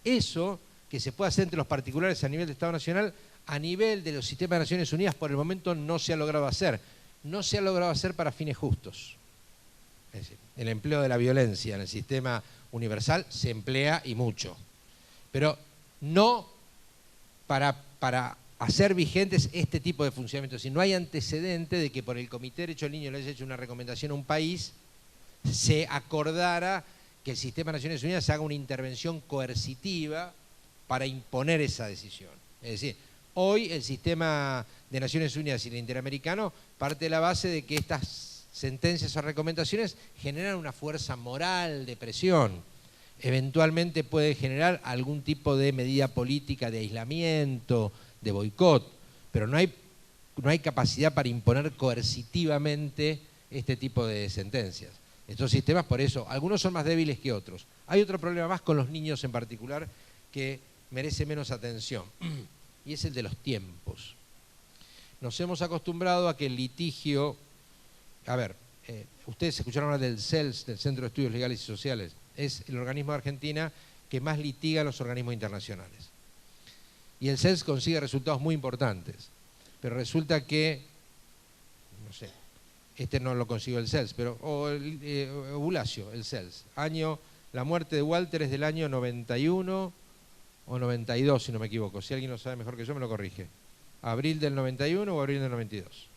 Eso que se puede hacer entre los particulares a nivel de Estado Nacional, a nivel de los sistemas de Naciones Unidas, por el momento no se ha logrado hacer. No se ha logrado hacer para fines justos. Es decir, el empleo de la violencia en el sistema universal se emplea y mucho. pero no para hacer vigentes este tipo de funcionamiento. Si no hay antecedente de que por el Comité de Derechos del Niño le haya hecho una recomendación a un país, se acordara que el sistema de Naciones Unidas haga una intervención coercitiva para imponer esa decisión. Es decir, hoy el sistema de Naciones Unidas y el interamericano parte de la base de que estas sentencias o recomendaciones generan una fuerza moral de presión. Eventualmente puede generar algún tipo de medida política de aislamiento, de boicot, pero no hay capacidad para imponer coercitivamente este tipo de sentencias. Estos sistemas, por eso, algunos son más débiles que otros. Hay otro problema más con los niños en particular que merece menos atención, y es el de los tiempos. Nos hemos acostumbrado a que el litigio... A ver, ustedes escucharon hablar del CELS, del Centro de Estudios Legales y Sociales. Es el organismo de Argentina que más litiga a los organismos internacionales. Y el CELS consigue resultados muy importantes, pero resulta que, no sé, este no lo consiguió el CELS, pero Bulacio, el CELS. La muerte de Walter es del año 91 o 92, si no me equivoco. Si alguien lo sabe mejor que yo, me lo corrige. ¿Abril del 91 o abril del 92?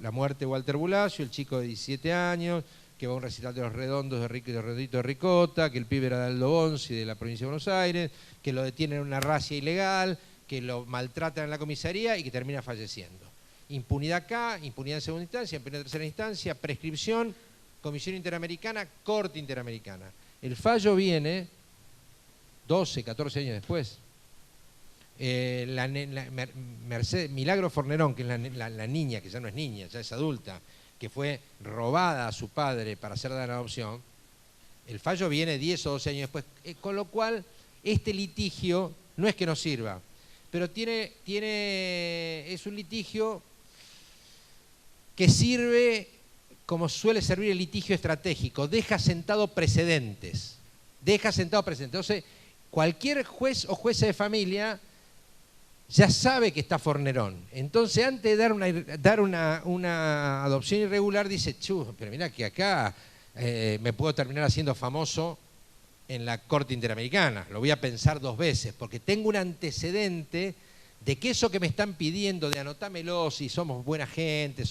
La muerte de Walter Bulacio, el chico de 17 años, que va a un recital de los Redondos de Redondito de Ricota, que el pibe era de Aldo Bonzi, de la provincia de Buenos Aires, que lo detienen en una racia ilegal, que lo maltratan en la comisaría y que termina falleciendo. Impunidad acá, impunidad en segunda instancia, impunidad en tercera instancia, prescripción, Comisión Interamericana, Corte Interamericana. El fallo viene 12, 14 años después. Milagro Fornerón, que es la niña, que ya no es niña, ya es adulta, que fue robada a su padre para ser dada en adopción, el fallo viene 10 o 12 años después, con lo cual este litigio no es que no sirva, pero es un litigio que sirve como suele servir el litigio estratégico, deja sentado precedentes. Entonces, cualquier juez o jueza de familia ya sabe que está Fornerón. Entonces, antes de dar una adopción irregular, dice, pero mirá que acá me puedo terminar haciendo famoso en la Corte Interamericana. Lo voy a pensar 2 veces, porque tengo un antecedente de que eso que me están pidiendo de anotámelo, si somos buena gente,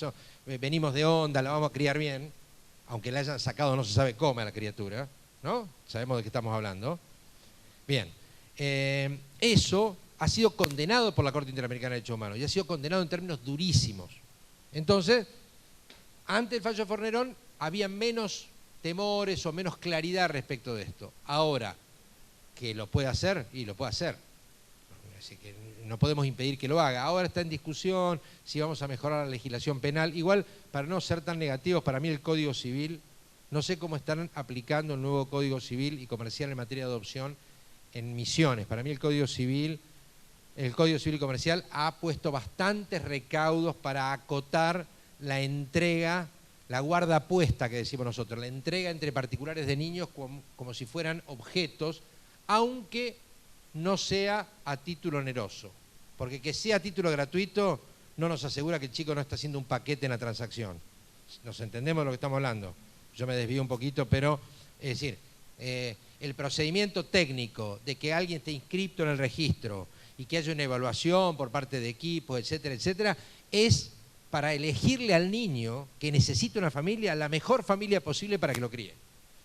venimos de onda, la vamos a criar bien, aunque la hayan sacado no se sabe cómo a la criatura, ¿no? Sabemos de qué estamos hablando. Bien, eso ha sido condenado por la Corte Interamericana de Derechos Humanos y ha sido condenado en términos durísimos. Entonces, ante el fallo de Fornerón había menos temores o menos claridad respecto de esto. Ahora, que lo puede hacer, y lo puede hacer. Así que no podemos impedir que lo haga. Ahora está en discusión si vamos a mejorar la legislación penal. Igual, para no ser tan negativos, para mí el Código Civil, no sé cómo están aplicando el nuevo Código Civil y Comercial en materia de adopción en Misiones. Para mí el Código Civil y Comercial ha puesto bastantes recaudos para acotar la entrega, la guardapuesta que decimos nosotros, la entrega entre particulares de niños como si fueran objetos, aunque no sea a título oneroso. Porque que sea a título gratuito no nos asegura que el chico no está haciendo un paquete en la transacción. ¿Nos entendemos de lo que estamos hablando? Yo me desvío un poquito, pero es decir, el procedimiento técnico de que alguien esté inscrito en el registro y que haya una evaluación por parte de equipos, etcétera, etcétera, es para elegirle al niño que necesita una familia, la mejor familia posible para que lo críe.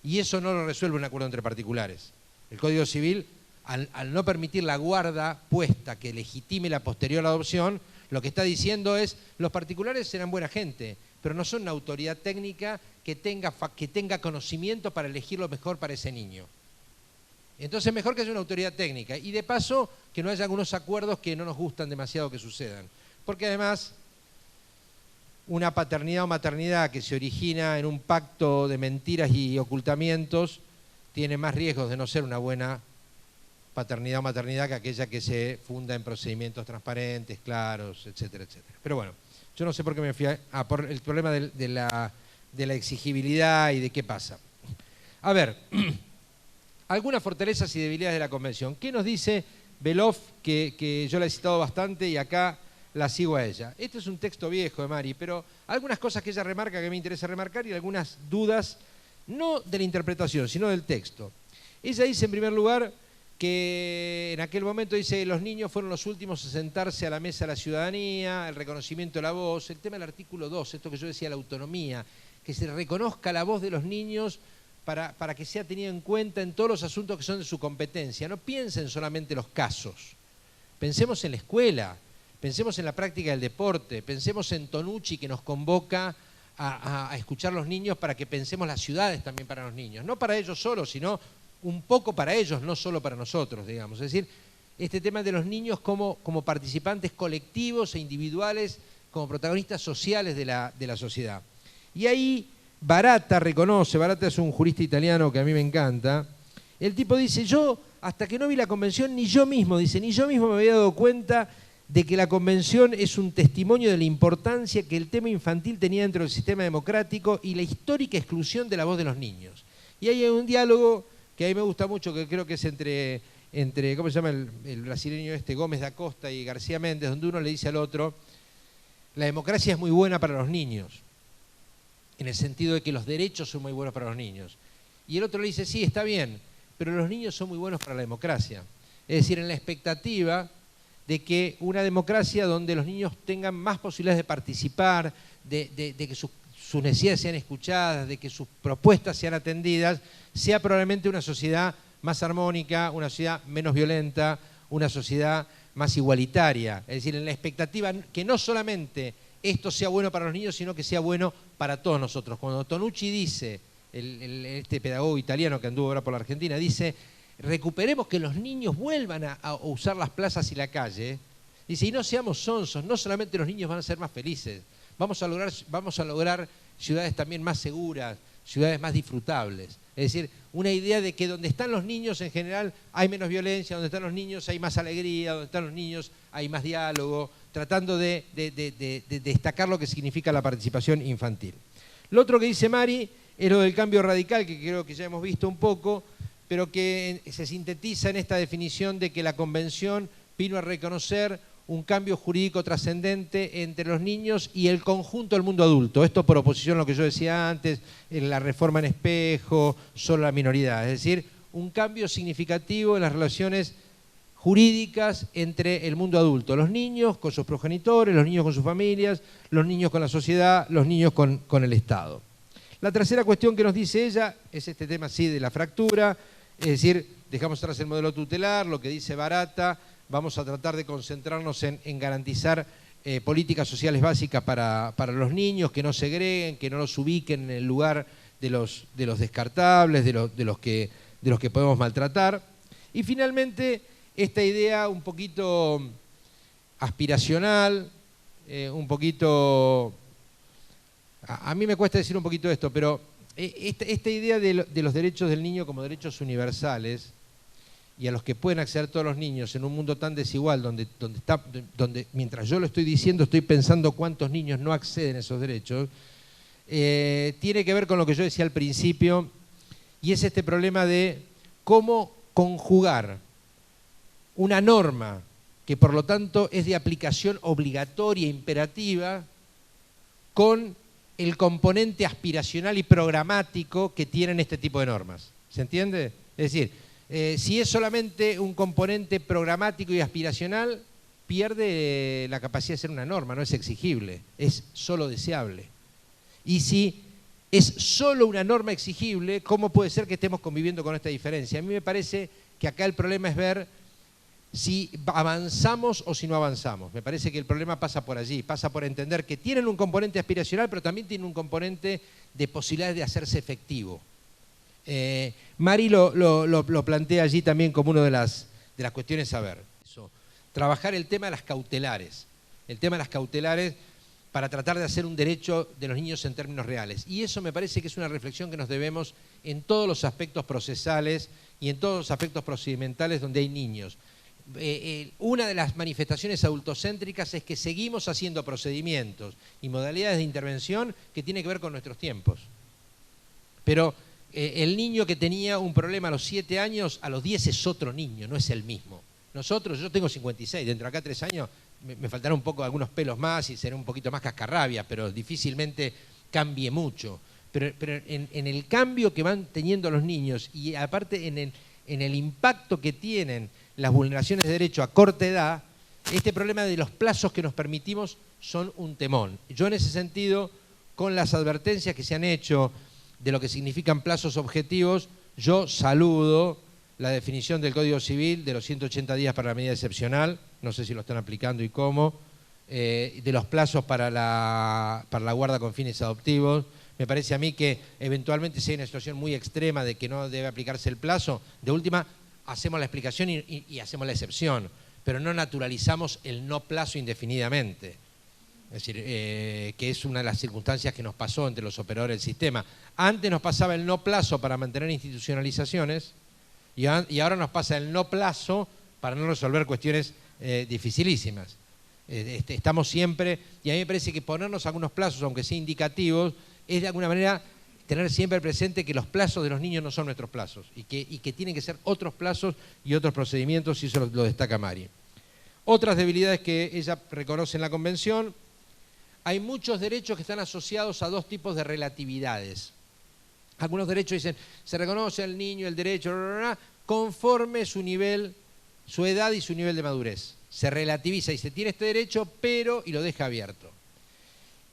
Y eso no lo resuelve un acuerdo entre particulares. El Código Civil, al no permitir la guarda puesta que legitime la posterior adopción, lo que está diciendo es, los particulares serán buena gente, pero no son una autoridad técnica que tenga conocimiento para elegir lo mejor para ese niño. Entonces mejor que haya una autoridad técnica y de paso que no haya algunos acuerdos que no nos gustan demasiado que sucedan. Porque además una paternidad o maternidad que se origina en un pacto de mentiras y ocultamientos tiene más riesgos de no ser una buena paternidad o maternidad que aquella que se funda en procedimientos transparentes, claros, etcétera, etcétera. Pero bueno, yo no sé por qué me fui por el problema de la exigibilidad y de qué pasa. A ver, algunas fortalezas y debilidades de la Convención. ¿Qué nos dice Beloff, que yo la he citado bastante y acá la sigo a ella? Este es un texto viejo de Mari, pero algunas cosas que ella remarca que me interesa remarcar y algunas dudas, no de la interpretación, sino del texto. Ella dice, en primer lugar, que en aquel momento dice los niños fueron los últimos a sentarse a la mesa de la ciudadanía, el reconocimiento de la voz, el tema del artículo 2, esto que yo decía, la autonomía, que se reconozca la voz de los niños para que sea tenido en cuenta en todos los asuntos que son de su competencia. No piensen solamente los casos, pensemos en la escuela, pensemos en la práctica del deporte, pensemos en Tonucci que nos convoca a escuchar a los niños para que pensemos las ciudades también para los niños, no para ellos solos, sino un poco para ellos, no solo para nosotros, digamos. Es decir, este tema de los niños como participantes colectivos e individuales, como protagonistas sociales de la sociedad. Y ahí Baratta reconoce, Baratta es un jurista italiano que a mí me encanta, el tipo dice, yo hasta que no vi la convención, ni yo mismo me había dado cuenta de que la convención es un testimonio de la importancia que el tema infantil tenía dentro del sistema democrático y la histórica exclusión de la voz de los niños. Y ahí hay un diálogo que a mí me gusta mucho, que creo que es entre ¿cómo se llama el brasileño Gómez da Costa y García Méndez, donde uno le dice al otro, la democracia es muy buena para los niños, en el sentido de que los derechos son muy buenos para los niños. Y el otro le dice, sí, está bien, pero los niños son muy buenos para la democracia. Es decir, en la expectativa de que una democracia donde los niños tengan más posibilidades de participar, de que sus necesidades sean escuchadas, de que sus propuestas sean atendidas, sea probablemente una sociedad más armónica, una sociedad menos violenta, una sociedad más igualitaria. Es decir, en la expectativa que no solamente esto sea bueno para los niños, sino que sea bueno para todos nosotros. Cuando Tonucci dice, este pedagogo italiano que anduvo ahora por la Argentina, dice, recuperemos que los niños vuelvan a usar las plazas y la calle, dice, y no seamos sonsos, no solamente los niños van a ser más felices, vamos a lograr ciudades también más seguras, ciudades más disfrutables. Es decir, una idea de que donde están los niños en general hay menos violencia, donde están los niños hay más alegría, donde están los niños hay más diálogo, tratando de destacar lo que significa la participación infantil. Lo otro que dice Mari es lo del cambio radical, que creo que ya hemos visto un poco, pero que se sintetiza en esta definición de que la Convención vino a reconocer un cambio jurídico trascendente entre los niños y el conjunto del mundo adulto. Esto por oposición a lo que yo decía antes, en la reforma en espejo, solo la minoridad. Es decir, un cambio significativo en las relaciones jurídicas entre el mundo adulto. Los niños con sus progenitores, los niños con sus familias, los niños con la sociedad, los niños con el Estado. La tercera cuestión que nos dice ella es este tema sí de la fractura, es decir, dejamos atrás el modelo tutelar, lo que dice Baratta, vamos a tratar de concentrarnos en garantizar políticas sociales básicas para los niños, que no segreguen, que no los ubiquen en el lugar de los descartables, de los que podemos maltratar. Y finalmente, esta idea un poquito aspiracional, un poquito... A mí me cuesta decir un poquito esto, pero esta idea de los derechos del niño como derechos universales, y a los que pueden acceder todos los niños en un mundo tan desigual, donde mientras yo lo estoy diciendo estoy pensando cuántos niños no acceden a esos derechos, tiene que ver con lo que yo decía al principio, y es este problema de cómo conjugar una norma que por lo tanto es de aplicación obligatoria, imperativa, con el componente aspiracional y programático que tienen este tipo de normas. ¿Se entiende? Es decir, si es solamente un componente programático y aspiracional, pierde la capacidad de ser una norma, no es exigible, es solo deseable. Y si es solo una norma exigible, ¿cómo puede ser que estemos conviviendo con esta diferencia? A mí me parece que acá el problema es ver si avanzamos o si no avanzamos. Me parece que el problema pasa por allí, pasa por entender que tienen un componente aspiracional, pero también tienen un componente de posibilidades de hacerse efectivo. Mari lo plantea allí también como una de las cuestiones a ver. Trabajar el tema de las cautelares. El tema de las cautelares para tratar de hacer un derecho de los niños en términos reales. Y eso me parece que es una reflexión que nos debemos en todos los aspectos procesales y en todos los aspectos procedimentales donde hay niños. Una de las manifestaciones adultocéntricas es que seguimos haciendo procedimientos y modalidades de intervención que tienen que ver con nuestros tiempos. Pero el niño que tenía un problema a los 7 años, a los 10 es otro niño, no es el mismo. Nosotros, yo tengo 56, dentro de acá 3 años me faltarán un poco algunos pelos más y seré un poquito más cascarrabia, pero difícilmente cambie mucho. Pero en el cambio que van teniendo los niños y aparte en en el impacto que tienen las vulneraciones de derecho a corta edad, este problema de los plazos que nos permitimos son un temón. Yo en ese sentido, con las advertencias que se han hecho de lo que significan plazos objetivos, yo saludo la definición del Código Civil de los 180 días para la medida excepcional, no sé si lo están aplicando y cómo, de los plazos para la guarda con fines adoptivos. Me parece a mí que eventualmente si hay una situación muy extrema de que no debe aplicarse el plazo, de última hacemos la explicación y hacemos la excepción, pero no naturalizamos el no plazo indefinidamente. Es decir, que es una de las circunstancias que nos pasó entre los operadores del sistema. Antes nos pasaba el no plazo para mantener institucionalizaciones y ahora nos pasa el no plazo para no resolver cuestiones dificilísimas. Estamos siempre, y a mí me parece que ponernos algunos plazos, aunque sea indicativos, es de alguna manera tener siempre presente que los plazos de los niños no son nuestros plazos y que tienen que ser otros plazos y otros procedimientos, y eso lo destaca Mari. Otras debilidades que ella reconoce en la Convención: hay muchos derechos que están asociados a dos tipos de relatividades. Algunos derechos dicen, se reconoce al niño el derecho conforme su nivel, su edad y su nivel de madurez. Se relativiza y se tiene este derecho, pero, y lo deja abierto.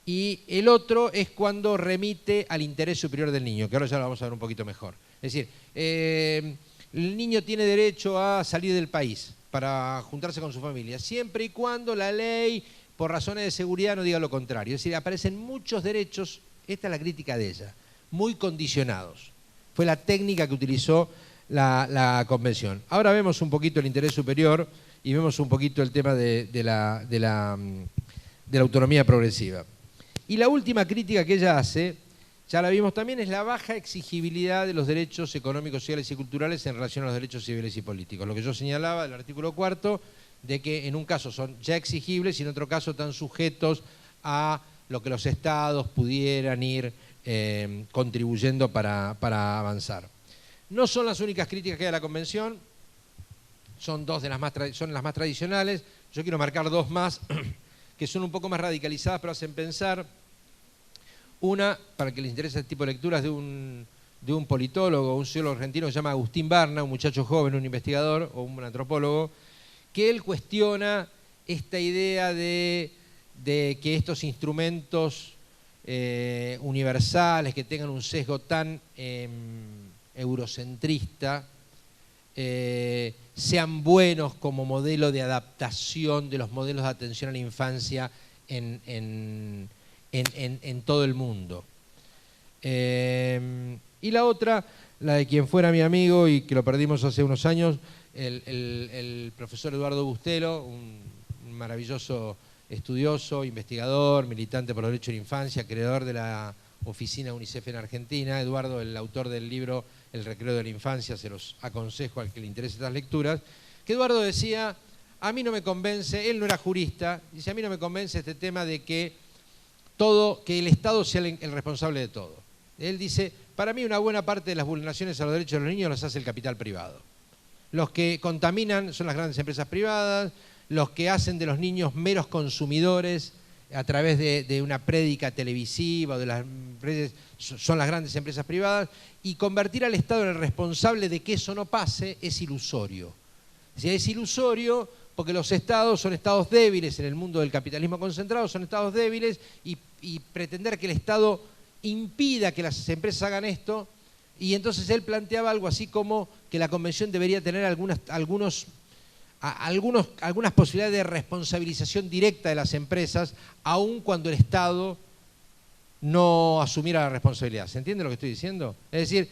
Y el otro es cuando remite al interés superior del niño, que ahora ya lo vamos a ver un poquito mejor. Es decir, el niño tiene derecho a salir del país para juntarse con su familia, siempre y cuando la ley, por razones de seguridad, no diga lo contrario. Es decir, aparecen muchos derechos, esta es la crítica de ella, muy condicionados. Fue la técnica que utilizó la Convención. Ahora vemos un poquito el interés superior y vemos un poquito el tema de la autonomía progresiva. Y la última crítica que ella hace, ya la vimos también, es la baja exigibilidad de los derechos económicos, sociales y culturales en relación a los derechos civiles y políticos. Lo que yo señalaba del artículo 4, de que en un caso son ya exigibles y en otro caso están sujetos a lo que los estados pudieran ir contribuyendo para avanzar. No son las únicas críticas que hay a la Convención, son dos de las más tradicionales. Yo quiero marcar dos más que son un poco más radicalizadas, pero hacen pensar. Una, para que les interese este tipo de lecturas, de un politólogo, un sociólogo argentino que se llama Agustín Barna, un muchacho joven, un investigador o un antropólogo, que él cuestiona esta idea de que estos instrumentos universales, que tengan un sesgo tan eurocentrista, sean buenos como modelo de adaptación de los modelos de atención a la infancia en todo el mundo. Y la otra, la de quien fuera mi amigo y que lo perdimos hace unos años, el profesor Eduardo Bustelo, un maravilloso estudioso, investigador, militante por los derechos de la infancia, creador de la oficina UNICEF en Argentina. Eduardo, el autor del libro El recreo de la infancia, se los aconsejo al que le interese estas lecturas, que Eduardo decía, a mí no me convence, él no era jurista, dice, a mí no me convence este tema de que el Estado sea el responsable de todo. Él dice, para mí una buena parte de las vulneraciones a los derechos de los niños las hace el capital privado. Los que contaminan son las grandes empresas privadas, los que hacen de los niños meros consumidores a través de una prédica televisiva o de las redes, son las grandes empresas privadas, y convertir al Estado en el responsable de que eso no pase es ilusorio. Es ilusorio porque los estados son estados débiles en el mundo del capitalismo concentrado, son estados débiles, y pretender que el Estado impida que las empresas hagan esto, y entonces él planteaba algo así como que la Convención debería tener algunas posibilidades de responsabilización directa de las empresas, aun cuando el Estado no asumiera la responsabilidad. ¿Se entiende lo que estoy diciendo? Es decir,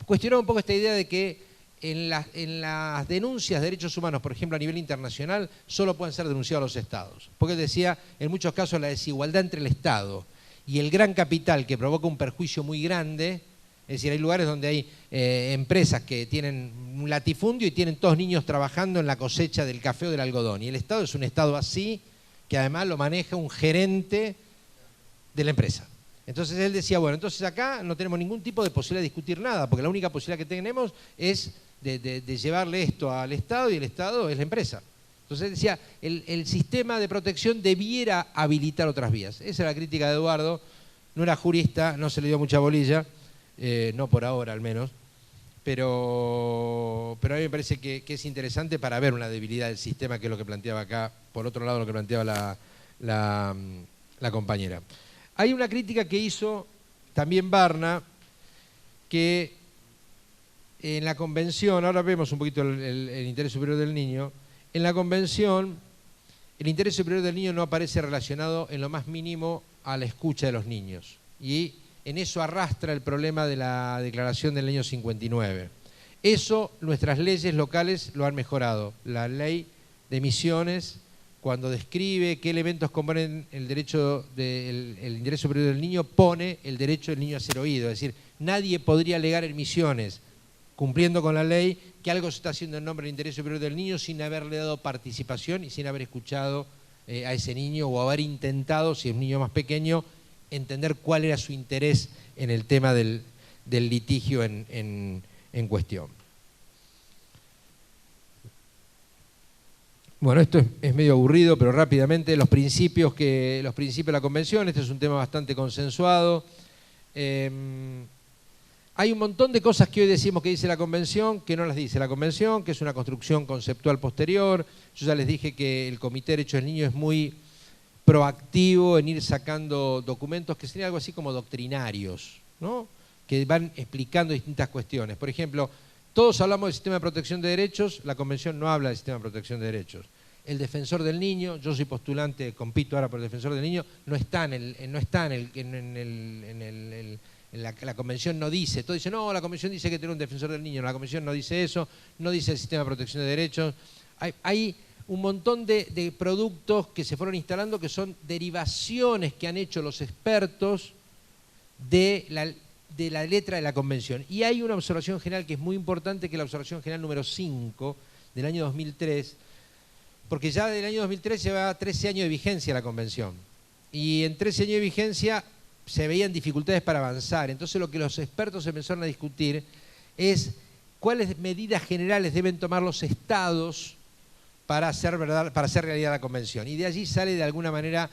cuestionaba un poco esta idea de que en las denuncias de derechos humanos, por ejemplo, a nivel internacional, solo pueden ser denunciados los estados. Porque él decía, en muchos casos, la desigualdad entre el Estado y el gran capital, que provoca un perjuicio muy grande. Es decir, hay lugares donde hay empresas que tienen un latifundio y tienen todos niños trabajando en la cosecha del café o del algodón. Y el Estado es un Estado así, que además lo maneja un gerente de la empresa. Entonces él decía, bueno, entonces acá no tenemos ningún tipo de posibilidad de discutir nada, porque la única posibilidad que tenemos es de llevarle esto al Estado, y el Estado es la empresa. Entonces él decía, el sistema de protección debiera habilitar otras vías. Esa era la crítica de Eduardo. No era jurista, no se le dio mucha bolilla. No por ahora al menos, pero a mí me parece que es interesante para ver una debilidad del sistema, que es lo que planteaba acá, por otro lado lo que planteaba la compañera. Hay una crítica que hizo también Barna, que en la convención, ahora vemos un poquito el interés superior del niño, en la convención el interés superior del niño no aparece relacionado en lo más mínimo a la escucha de los niños, y en eso arrastra el problema de la declaración del año 59. Eso nuestras leyes locales lo han mejorado. La ley de Misiones, cuando describe qué elementos componen el derecho el interés superior del niño, pone el derecho del niño a ser oído. Es decir, nadie podría alegar en Misiones, cumpliendo con la ley, que algo se está haciendo en nombre del interés superior del niño sin haberle dado participación y sin haber escuchado a ese niño, o haber intentado, si es un niño más pequeño, entender cuál era su interés en el tema del litigio en cuestión. Bueno, esto es medio aburrido, pero rápidamente los principios de la Convención. Este es un tema bastante consensuado. Hay un montón de cosas que hoy decimos que dice la Convención, que no las dice la Convención, que es una construcción conceptual posterior. Yo ya les dije que el Comité de Derechos del Niño es muy proactivo en ir sacando documentos que serían algo así como doctrinarios, ¿no? Que van explicando distintas cuestiones. Por ejemplo, todos hablamos del sistema de protección de derechos, la Convención no habla del sistema de protección de derechos. El defensor del niño, yo soy postulante, compito ahora por el defensor del niño, la Convención no dice, todo dice, no, la Convención dice que tiene un defensor del niño, la Convención no dice eso, no dice el sistema de protección de derechos. Hay un montón de productos que se fueron instalando que son derivaciones que han hecho los expertos de la letra de la Convención. Y hay una observación general que es muy importante, que es la observación general número 5 del año 2003, porque ya del año 2003 lleva 13 años de vigencia la Convención. Y en 13 años de vigencia se veían dificultades para avanzar. Entonces lo que los expertos empezaron a discutir es cuáles medidas generales deben tomar los estados para hacer realidad la Convención. Y de allí sale de alguna manera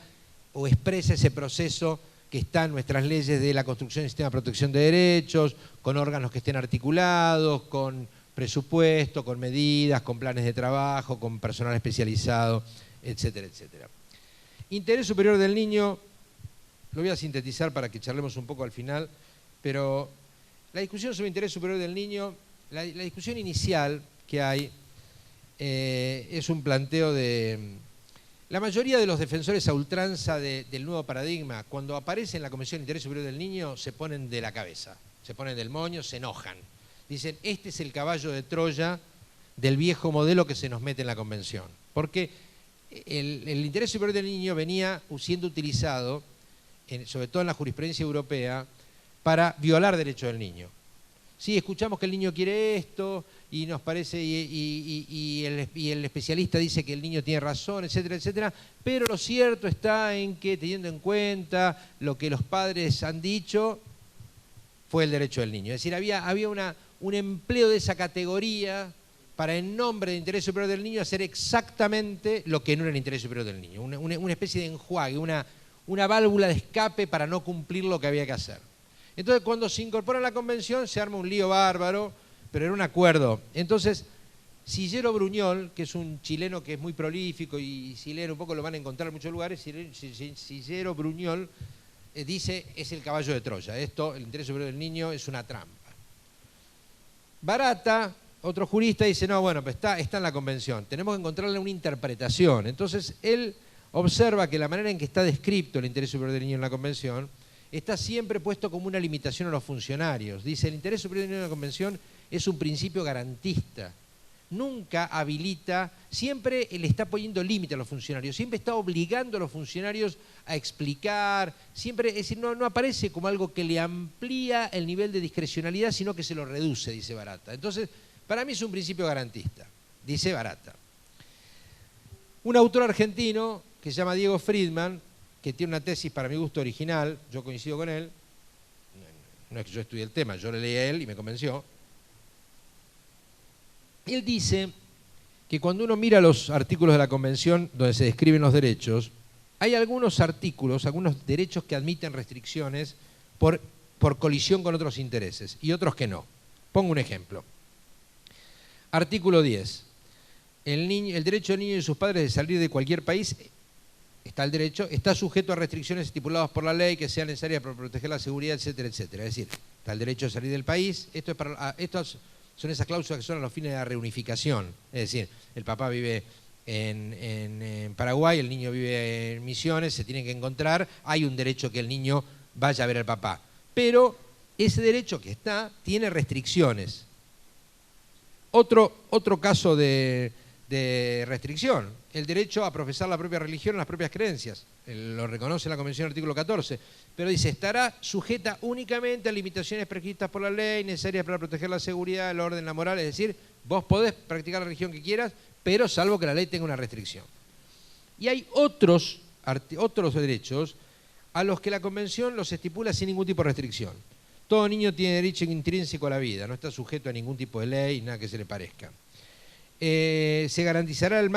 o expresa ese proceso que está en nuestras leyes de la construcción del sistema de protección de derechos, con órganos que estén articulados, con presupuesto, con medidas, con planes de trabajo, con personal especializado, etcétera, etcétera. Interés superior del niño, lo voy a sintetizar para que charlemos un poco al final, pero la discusión sobre interés superior del niño, la discusión inicial que hay es un planteo de... La mayoría de los defensores a ultranza del nuevo paradigma, cuando aparece en la Convención de Interés Superior del Niño, se ponen de la cabeza, se ponen del moño, se enojan. Dicen, este es el caballo de Troya del viejo modelo que se nos mete en la Convención. Porque el interés superior del niño venía siendo utilizado, sobre todo en la jurisprudencia europea, para violar derechos del niño. Sí, escuchamos que el niño quiere esto y nos parece, y el especialista dice que el niño tiene razón, etcétera, etcétera, pero lo cierto está en que, teniendo en cuenta lo que los padres han dicho, fue el derecho del niño. Es decir, había un empleo de esa categoría para, en nombre del interés superior del niño, hacer exactamente lo que no era el interés superior del niño. Una especie de enjuague, una válvula de escape para no cumplir lo que había que hacer. Entonces, cuando se incorpora a la Convención, se arma un lío bárbaro, pero era un acuerdo. Entonces, Sillero Bruñol, que es un chileno que es muy prolífico, y si leen un poco lo van a encontrar en muchos lugares, Sillero Bruñol dice, es el caballo de Troya. Esto, el interés superior del niño, es una trampa. Barata, otro jurista, dice, no, bueno, pues está en la Convención, tenemos que encontrarle una interpretación. Entonces, él observa que la manera en que está descrito el interés superior del niño en la Convención está siempre puesto como una limitación a los funcionarios. Dice, el interés superior del niño en la Convención es un principio garantista. Nunca habilita, siempre le está poniendo límite a los funcionarios, siempre está obligando a los funcionarios a explicar, siempre, es decir, no aparece como algo que le amplía el nivel de discrecionalidad, sino que se lo reduce, dice Barata. Entonces, para mí es un principio garantista, dice Barata. Un autor argentino que se llama Diego Friedman, que tiene una tesis para mi gusto original, yo coincido con él, no es que yo estudie el tema, yo le leí a él y me convenció. Él dice que cuando uno mira los artículos de la Convención donde se describen los derechos, hay algunos artículos, algunos derechos que admiten restricciones por colisión con otros intereses y otros que no. Pongo un ejemplo. Artículo 10. El derecho del niño y sus padres de salir de cualquier país, está el derecho, está sujeto a restricciones estipuladas por la ley que sean necesarias para proteger la seguridad, etcétera, etcétera. Es decir, está el derecho de salir del país. Estos son esas cláusulas que son a los fines de la reunificación. Es decir, el papá vive en Paraguay, el niño vive en Misiones, se tienen que encontrar, hay un derecho que el niño vaya a ver al papá. Pero ese derecho que está tiene restricciones. Otro caso de restricción, el derecho a profesar la propia religión en las propias creencias. Lo reconoce la Convención artículo 14, pero dice, estará sujeta únicamente a limitaciones prescritas por la ley, necesarias para proteger la seguridad, el orden, la moral, es decir, vos podés practicar la religión que quieras, pero salvo que la ley tenga una restricción. Y hay otros derechos a los que la Convención los estipula sin ningún tipo de restricción. Todo niño tiene derecho intrínseco a la vida, no está sujeto a ningún tipo de ley, nada que se le parezca. Se garantizará la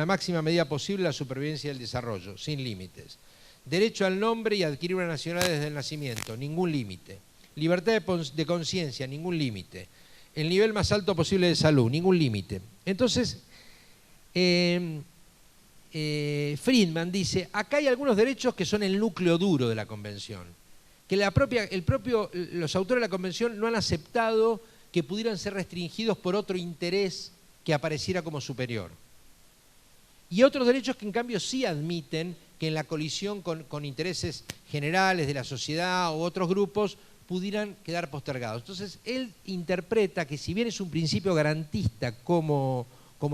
máxima medida posible la supervivencia y el desarrollo, sin límites. Derecho al nombre y a adquirir una nacionalidad desde el nacimiento, ningún límite. Libertad de conciencia, ningún límite. El nivel más alto posible de salud, ningún límite. Entonces, Friedman dice, acá hay algunos derechos que son el núcleo duro de la Convención, que los autores de la Convención no han aceptado que pudieran ser restringidos por otro interés que apareciera como superior. Y otros derechos que en cambio sí admiten que en la colisión con intereses generales de la sociedad u otros grupos pudieran quedar postergados. Entonces, él interpreta que si bien es un principio garantista como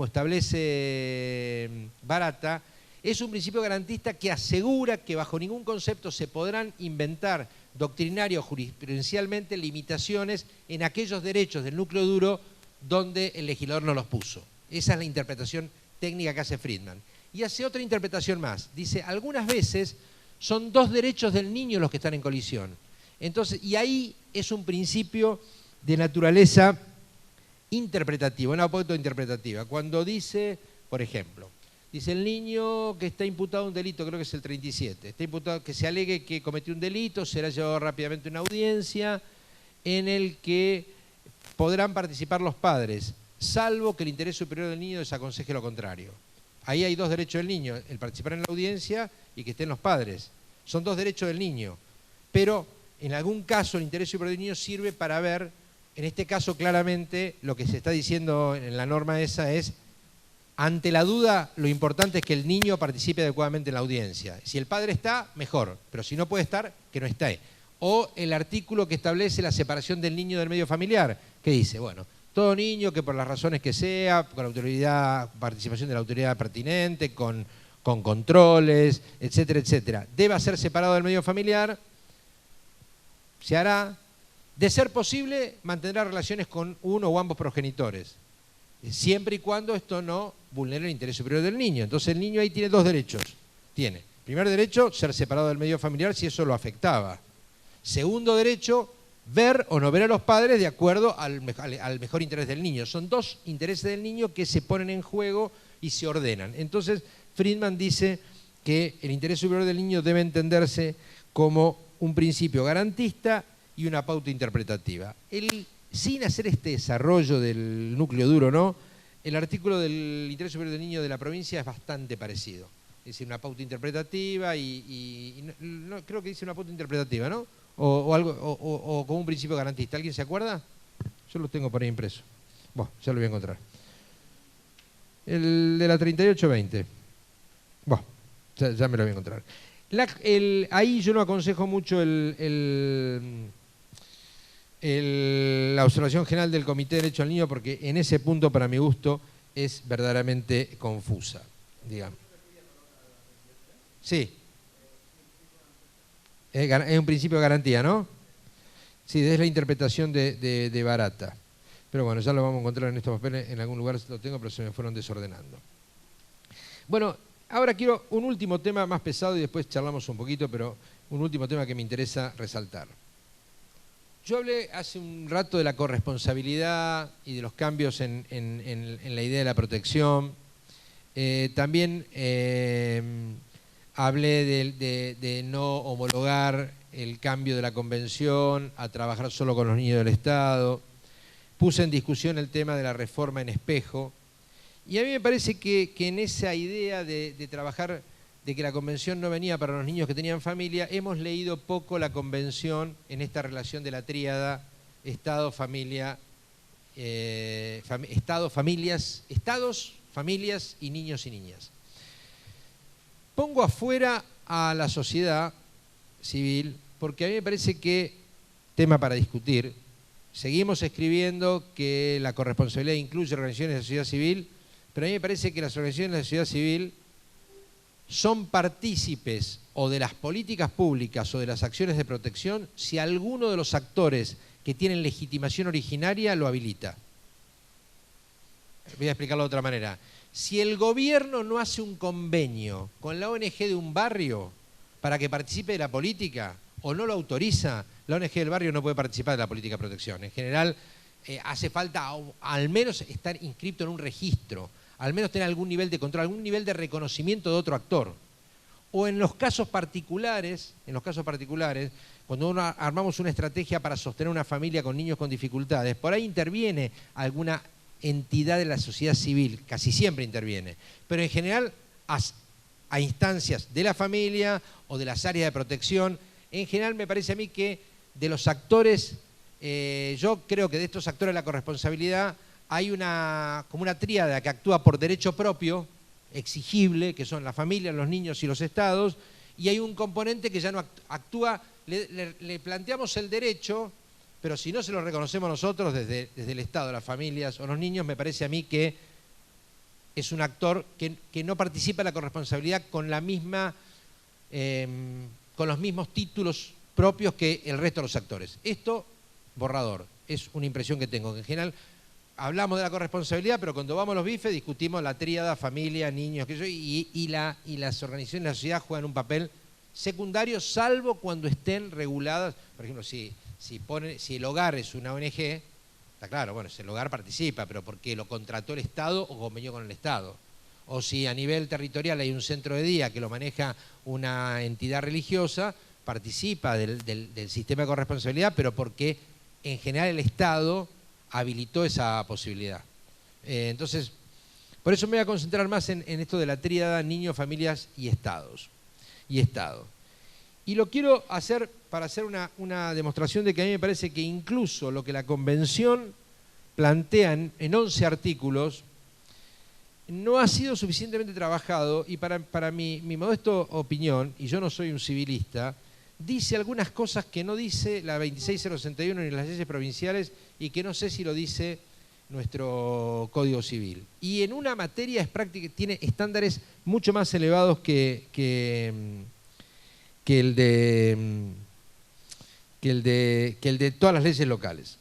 establece Baratta, es un principio garantista que asegura que bajo ningún concepto se podrán inventar doctrinario o jurisprudencialmente limitaciones en aquellos derechos del núcleo duro donde el legislador no los puso. Esa es la interpretación técnica que hace Friedman. Y hace otra interpretación más. Dice, algunas veces son dos derechos del niño los que están en colisión. Entonces, y ahí es un principio de naturaleza interpretativa, una pauta interpretativa. Cuando dice, por ejemplo, dice el niño que está imputado a un delito, creo que es el 37, está imputado que se alegue que cometió un delito, será llevado rápidamente a una audiencia en el que podrán participar los padres, salvo que el interés superior del niño desaconseje lo contrario. Ahí hay dos derechos del niño, el participar en la audiencia y que estén los padres. Son dos derechos del niño, pero en algún caso el interés superior del niño sirve para ver, en este caso claramente lo que se está diciendo en la norma esa es, ante la duda lo importante es que el niño participe adecuadamente en la audiencia. Si el padre está, mejor, pero si no puede estar, que no esté. O el artículo que establece la separación del niño del medio familiar, que dice, bueno, todo niño que por las razones que sea, con participación de la autoridad pertinente, con controles, etcétera, etcétera, deba ser separado del medio familiar, se hará. De ser posible, mantendrá relaciones con uno o ambos progenitores, siempre y cuando esto no vulnere el interés superior del niño. Entonces el niño ahí tiene dos derechos. Tiene, primer derecho, ser separado del medio familiar si eso lo afectaba. Segundo derecho, ver o no ver a los padres de acuerdo al mejor interés del niño. Son dos intereses del niño que se ponen en juego y se ordenan. Entonces Friedman dice que el interés superior del niño debe entenderse como un principio garantista y una pauta interpretativa. Sin hacer este desarrollo del núcleo duro, ¿no? El artículo del interés superior del niño de la provincia es bastante parecido. Es decir, una pauta interpretativa no, creo que dice una pauta interpretativa, ¿no? O como un principio garantista. ¿Alguien se acuerda? Yo lo tengo por ahí impreso. Bueno, ya lo voy a encontrar. El de la 3820. Bueno, ya me lo voy a encontrar. Ahí yo no aconsejo mucho la observación general del Comité de Derecho al Niño porque en ese punto, para mi gusto, es verdaderamente confusa, digamos. Sí. Es un principio de garantía, ¿no? Sí, es la interpretación de Baratta. Pero bueno, ya lo vamos a encontrar en estos papeles, en algún lugar lo tengo, pero se me fueron desordenando. Bueno, ahora quiero un último tema más pesado y después charlamos un poquito, pero un último tema que me interesa resaltar. Yo hablé hace un rato de la corresponsabilidad y de los cambios en la idea de la protección. También hablé de no homologar el cambio de la convención a trabajar solo con los niños del Estado. puse en discusión el tema de la reforma en espejo. Y a mí me parece que en esa idea de trabajar, de que la convención no venía para los niños que tenían familia, hemos leído poco la convención en esta relación de la tríada Estado, familia, estados, familias y niños y niñas. Pongo afuera a la sociedad civil porque a mí me parece que, tema para discutir, seguimos escribiendo que la corresponsabilidad incluye organizaciones de la sociedad civil, pero a mí me parece que las organizaciones de la sociedad civil son partícipes o de las políticas públicas o de las acciones de protección si alguno de los actores que tienen legitimación originaria lo habilita. Voy a explicarlo de otra manera. Si el gobierno no hace un convenio con la ONG de un barrio para que participe de la política o no lo autoriza, la ONG del barrio no puede participar de la política de protección. En general, hace falta al menos estar inscrito en un registro, al menos tener algún nivel de control, algún nivel de reconocimiento de otro actor. O en los casos particulares, cuando armamos una estrategia para sostener una familia con niños con dificultades, por ahí interviene alguna entidad de la sociedad civil, casi siempre interviene, pero en general a instancias de la familia o de las áreas de protección. En general me parece a mí que de los actores, yo creo que de estos actores de la corresponsabilidad hay como una tríada que actúa por derecho propio, exigible, que son la familia, los niños y los estados, y hay un componente que ya no actúa, le planteamos el derecho, pero si no se lo reconocemos nosotros desde el Estado, las familias o los niños, me parece a mí que es un actor que no participa en la corresponsabilidad con los mismos títulos propios que el resto de los actores. Esto, borrador, es una impresión que tengo, que en general hablamos de la corresponsabilidad, pero cuando vamos a los bifes discutimos la tríada, familia, niños, y las organizaciones de la sociedad juegan un papel secundario, salvo cuando estén reguladas. Por ejemplo, si el hogar es una ONG, está claro, bueno, si el hogar participa, pero porque lo contrató el Estado o convenió con el Estado. O si a nivel territorial hay un centro de día que lo maneja una entidad religiosa, participa del sistema de corresponsabilidad, pero porque en general el Estado habilitó esa posibilidad. Entonces, por eso me voy a concentrar más en esto de la tríada niños, familias y estados. Y lo quiero hacer para hacer una demostración de que a mí me parece que incluso lo que la Convención plantea en 11 artículos no ha sido suficientemente trabajado y para mi modesta opinión, y yo no soy un civilista, dice algunas cosas que no dice la 26061 ni las leyes provinciales y que no sé si lo dice nuestro Código Civil. Y en una materia tiene estándares mucho más elevados que el de todas las leyes locales.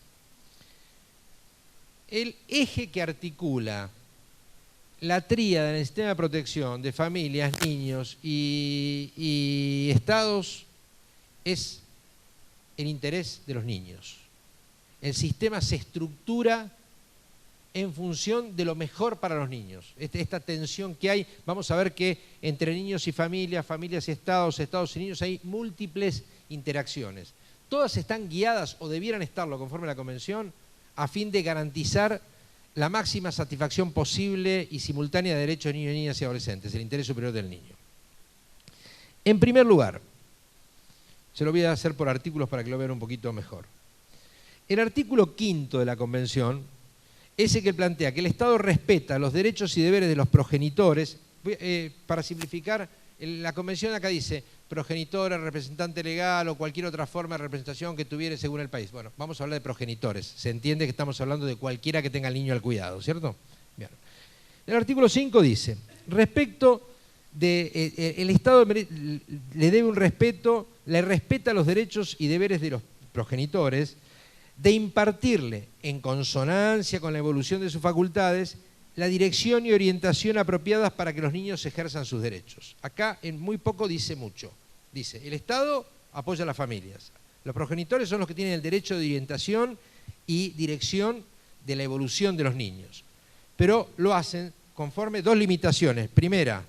El eje que articula la tríada en el sistema de protección de familias, niños y estados es el interés de los niños. El sistema se estructura en función de lo mejor para los niños. Esta tensión que hay, vamos a ver que entre niños y familias, familias y estados, estados y niños, hay múltiples interacciones. Todas están guiadas, o debieran estarlo conforme a la Convención, a fin de garantizar la máxima satisfacción posible y simultánea de derechos de niños, niñas y adolescentes, el interés superior del niño. En primer lugar, se lo voy a hacer por artículos para que lo vean un poquito mejor. El artículo 5 de la Convención es el que plantea que el Estado respeta los derechos y deberes de los progenitores. Para simplificar, la Convención acá dice progenitora, representante legal o cualquier otra forma de representación que tuviere según el país. Bueno, vamos a hablar de progenitores. Se entiende que estamos hablando de cualquiera que tenga al niño al cuidado, ¿cierto? Bien. El artículo 5 dice, respecto el Estado le debe un respeto, le respeta los derechos y deberes de los progenitores, de impartirle, en consonancia con la evolución de sus facultades, la dirección y orientación apropiadas para que los niños ejerzan sus derechos. Acá en muy poco dice mucho. Dice, el Estado apoya a las familias. Los progenitores son los que tienen el derecho de orientación y dirección de la evolución de los niños. Pero lo hacen conforme dos limitaciones. Primera,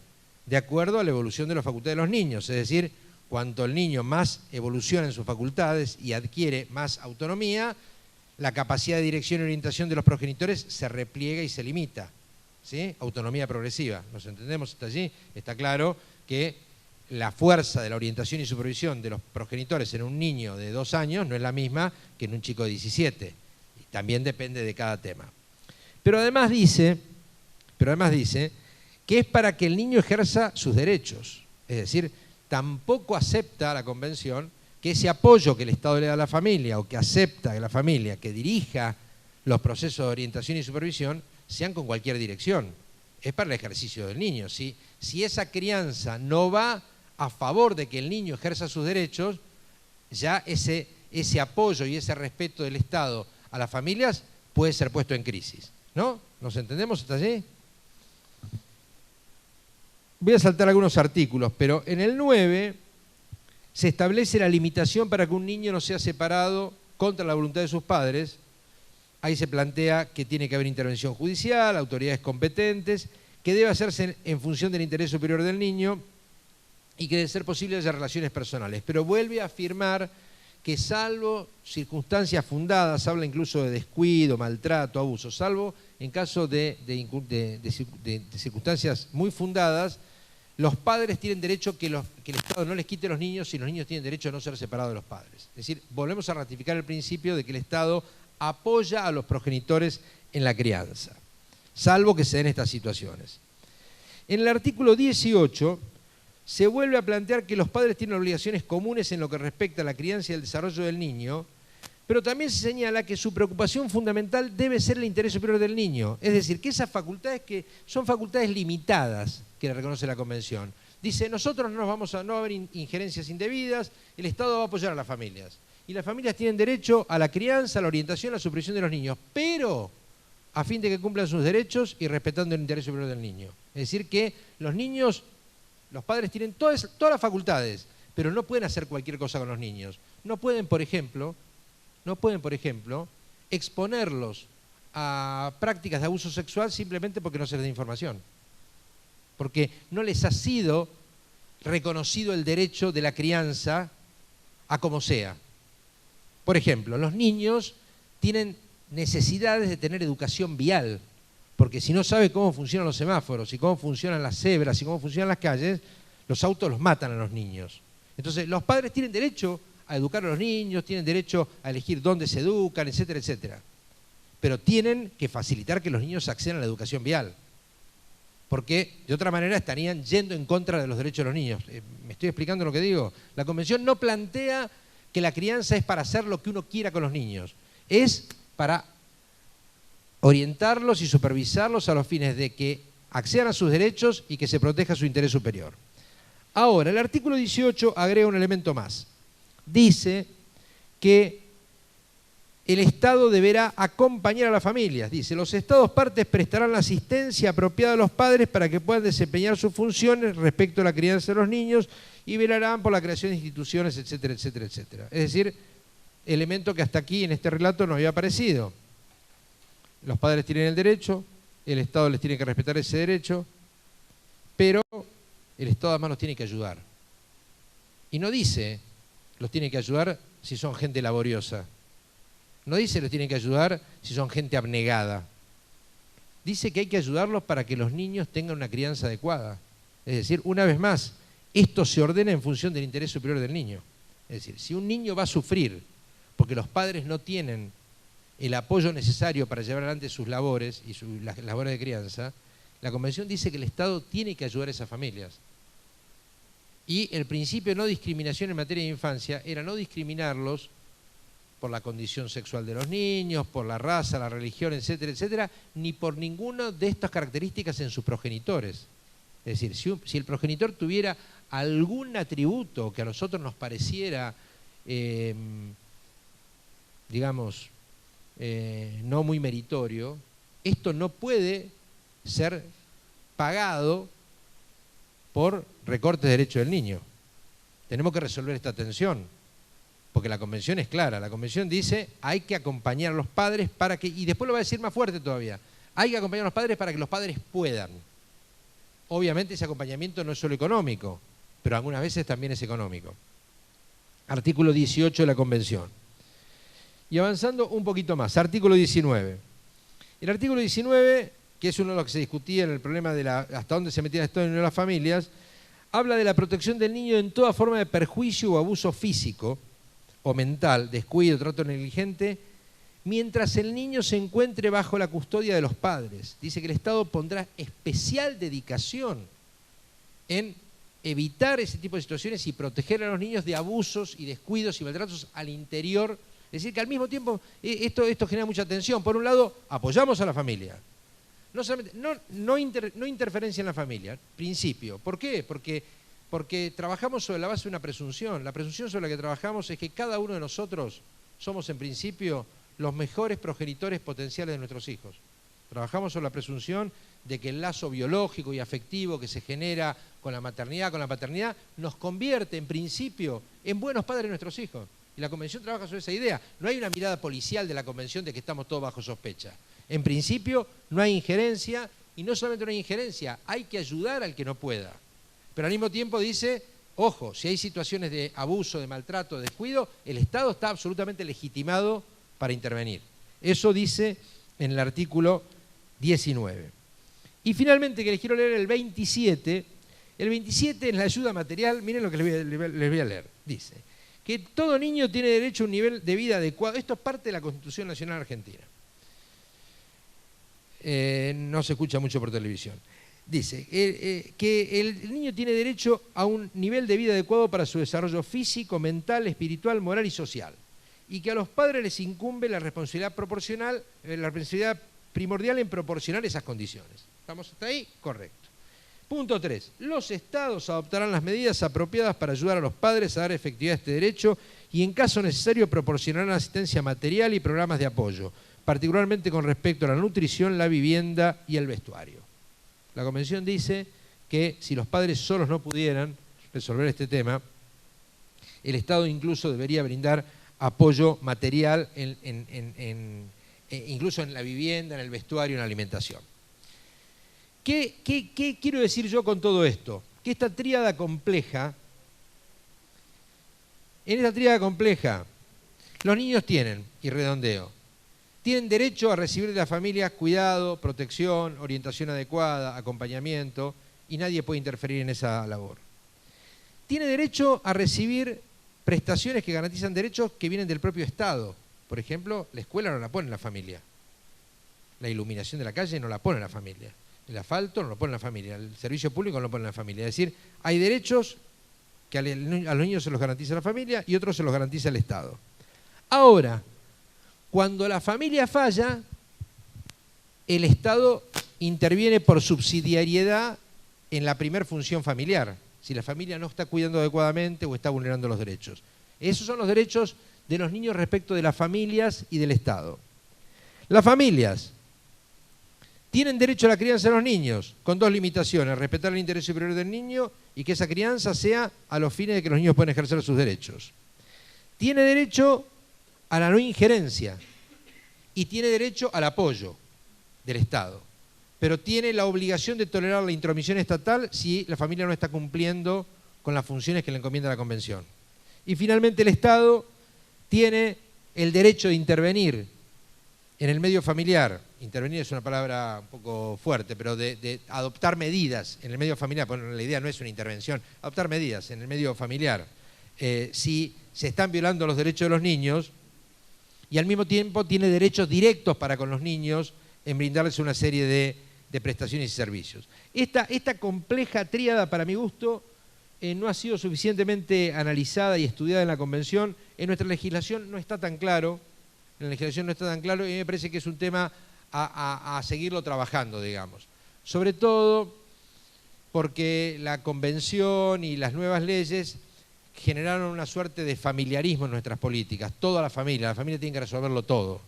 de acuerdo a la evolución de las facultades de los niños, es decir, cuanto el niño más evoluciona en sus facultades y adquiere más autonomía, la capacidad de dirección y orientación de los progenitores se repliega y se limita, ¿sí? Autonomía progresiva, ¿nos entendemos hasta allí? Está claro que la fuerza de la orientación y supervisión de los progenitores en un niño de 2 años no es la misma que en un chico de 17. Y también depende de cada tema. Pero además dice que es para que el niño ejerza sus derechos. Es decir, tampoco acepta la Convención que ese apoyo que el Estado le da a la familia o que acepta que la familia que dirija los procesos de orientación y supervisión sean con cualquier dirección. Es para el ejercicio del niño. Si esa crianza no va a favor de que el niño ejerza sus derechos, ya ese apoyo y ese respeto del Estado a las familias puede ser puesto en crisis. ¿No? ¿Nos entendemos hasta allí? Voy a saltar algunos artículos, pero en el 9 se establece la limitación para que un niño no sea separado contra la voluntad de sus padres. Ahí se plantea que tiene que haber intervención judicial, autoridades competentes, que debe hacerse en función del interés superior del niño y que debe ser posible haya relaciones personales. Pero vuelve a afirmar que salvo circunstancias fundadas, habla incluso de descuido, maltrato, abuso, salvo en caso de circunstancias muy fundadas, los padres tienen derecho que el Estado no les quite a los niños y los niños tienen derecho a no ser separados de los padres. Es decir, volvemos a ratificar el principio de que el Estado apoya a los progenitores en la crianza, salvo que se den estas situaciones. En el artículo 18 se vuelve a plantear que los padres tienen obligaciones comunes en lo que respecta a la crianza y el desarrollo del niño, pero también se señala que su preocupación fundamental debe ser el interés superior del niño. Es decir, que esas facultades que son facultades limitadas que le reconoce la Convención. Dice, nosotros no va a haber injerencias indebidas, el Estado va a apoyar a las familias. Y las familias tienen derecho a la crianza, a la orientación, a la supervisión de los niños, pero a fin de que cumplan sus derechos y respetando el interés superior del niño. Es decir, que los niños, los padres tienen todas las facultades, pero no pueden hacer cualquier cosa con los niños. No pueden, por ejemplo, exponerlos a prácticas de abuso sexual simplemente porque no se les da información. Porque no les ha sido reconocido el derecho de la crianza a como sea. Por ejemplo, los niños tienen necesidades de tener educación vial, porque si no sabe cómo funcionan los semáforos y cómo funcionan las cebras y cómo funcionan las calles, los autos los matan a los niños. Entonces, los padres tienen derecho a educar a los niños, tienen derecho a elegir dónde se educan, etcétera, etcétera. Pero tienen que facilitar que los niños accedan a la educación vial, porque de otra manera estarían yendo en contra de los derechos de los niños. ¿Me estoy explicando lo que digo? La Convención no plantea que la crianza es para hacer lo que uno quiera con los niños, es para orientarlos y supervisarlos a los fines de que accedan a sus derechos y que se proteja su interés superior. Ahora, el artículo 18 agrega un elemento más. Dice que el Estado deberá acompañar a las familias. Dice, los Estados partes prestarán la asistencia apropiada a los padres para que puedan desempeñar sus funciones respecto a la crianza de los niños y velarán por la creación de instituciones, etcétera, etcétera, etcétera. Es decir, elemento que hasta aquí en este relato no había aparecido. Los padres tienen el derecho, el Estado les tiene que respetar ese derecho, pero el Estado además los tiene que ayudar. Y no dice, los tiene que ayudar si son gente laboriosa. No dice los tiene que ayudar si son gente abnegada. Dice que hay que ayudarlos para que los niños tengan una crianza adecuada. Es decir, una vez más, esto se ordena en función del interés superior del niño. Es decir, si un niño va a sufrir porque los padres no tienen el apoyo necesario para llevar adelante sus labores y las labores de crianza, la Convención dice que el Estado tiene que ayudar a esas familias. Y el principio de no discriminación en materia de infancia era no discriminarlos por la condición sexual de los niños, por la raza, la religión, etcétera, etcétera, ni por ninguna de estas características en sus progenitores. Es decir, si el progenitor tuviera algún atributo que a nosotros nos pareciera, digamos, no muy meritorio, esto no puede ser pagado por recortes de derechos del niño. Tenemos que resolver esta tensión, porque la Convención es clara. La Convención dice hay que acompañar a los padres para que, y después lo va a decir más fuerte todavía, hay que acompañar a los padres para que los padres puedan. Obviamente ese acompañamiento no es solo económico, pero algunas veces también es económico. Artículo 18 de la Convención. Y avanzando un poquito más, artículo 19. El artículo 19, que es uno de los que se discutía en el problema de hasta dónde se metía el Estado en las familias, habla de la protección del niño en toda forma de perjuicio o abuso físico o mental, descuido, trato negligente, mientras el niño se encuentre bajo la custodia de los padres. Dice que el Estado pondrá especial dedicación en evitar ese tipo de situaciones y proteger a los niños de abusos y descuidos y maltratos al interior. Es decir, que al mismo tiempo esto genera mucha tensión. Por un lado, apoyamos a la familia. No interferencia en la familia, principio. ¿Por qué? Porque trabajamos sobre la base de una presunción. La presunción sobre la que trabajamos es que cada uno de nosotros somos, en principio, los mejores progenitores potenciales de nuestros hijos. Trabajamos sobre la presunción de que el lazo biológico y afectivo que se genera con la maternidad, con la paternidad, nos convierte, en principio, en buenos padres de nuestros hijos. Y la Convención trabaja sobre esa idea. No hay una mirada policial de la Convención de que estamos todos bajo sospecha. En principio, no hay injerencia, y no solamente no hay injerencia, hay que ayudar al que no pueda. Pero al mismo tiempo dice, ojo, si hay situaciones de abuso, de maltrato, de descuido, el Estado está absolutamente legitimado para intervenir. Eso dice en el artículo 19. Y finalmente, que les quiero leer el 27. El 27 en la ayuda material, miren lo que les voy a leer. Dice que todo niño tiene derecho a un nivel de vida adecuado. Esto es parte de la Constitución Nacional Argentina. No se escucha mucho por televisión. Dice que el niño tiene derecho a un nivel de vida adecuado para su desarrollo físico, mental, espiritual, moral y social. Y que a los padres les incumbe la responsabilidad primordial en proporcionar esas condiciones. ¿Estamos hasta ahí? Correcto. Punto 3. Los estados adoptarán las medidas apropiadas para ayudar a los padres a dar efectividad a este derecho y en caso necesario proporcionarán asistencia material y programas de apoyo, particularmente con respecto a la nutrición, la vivienda y el vestuario. La Convención dice que si los padres solos no pudieran resolver este tema, el Estado incluso debería brindar apoyo material incluso en la vivienda, en el vestuario, en la alimentación. ¿Qué quiero decir yo con todo esto? Que esta tríada compleja, los niños tienen, y redondeo, tienen derecho a recibir de las familias cuidado, protección, orientación adecuada, acompañamiento, y nadie puede interferir en esa labor. Tiene derecho a recibir prestaciones que garantizan derechos que vienen del propio Estado. Por ejemplo, la escuela no la pone la familia. La iluminación de la calle no la pone la familia. El asfalto no lo pone la familia. El servicio público no lo pone la familia. Es decir, hay derechos que a los niños se los garantiza la familia y otros se los garantiza el Estado. Ahora, cuando la familia falla, el Estado interviene por subsidiariedad en la primer función familiar. Si la familia no está cuidando adecuadamente o está vulnerando los derechos. Esos son los derechos de los niños respecto de las familias y del Estado. Las familias tienen derecho a la crianza de los niños, con dos limitaciones: respetar el interés superior del niño y que esa crianza sea a los fines de que los niños puedan ejercer sus derechos. Tiene derecho a la no injerencia y tiene derecho al apoyo del Estado, pero tiene la obligación de tolerar la intromisión estatal si la familia no está cumpliendo con las funciones que le encomienda la Convención. Y finalmente el Estado tiene el derecho de intervenir en el medio familiar. Intervenir es una palabra un poco fuerte, pero de adoptar medidas en el medio familiar. Bueno, la idea no es una intervención, adoptar medidas en el medio familiar. Si se están violando los derechos de los niños, y al mismo tiempo tiene derechos directos para con los niños en brindarles una serie de prestaciones y servicios. Esta compleja tríada, para mi gusto, no ha sido suficientemente analizada y estudiada en la Convención. En nuestra legislación no está tan claro, y me parece que es un tema a seguirlo trabajando, digamos. Sobre todo porque la Convención y las nuevas leyes generaron una suerte de familiarismo en nuestras políticas. Toda la familia tiene que resolverlo todo.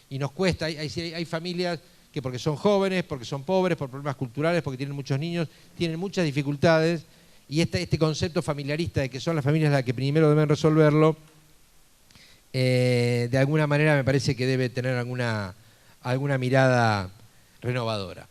Y nos cuesta, hay familias que porque son jóvenes, porque son pobres, por problemas culturales, porque tienen muchos niños, tienen muchas dificultades, y este concepto familiarista de que son las familias las que primero deben resolverlo, de alguna manera me parece que debe tener alguna mirada renovadora.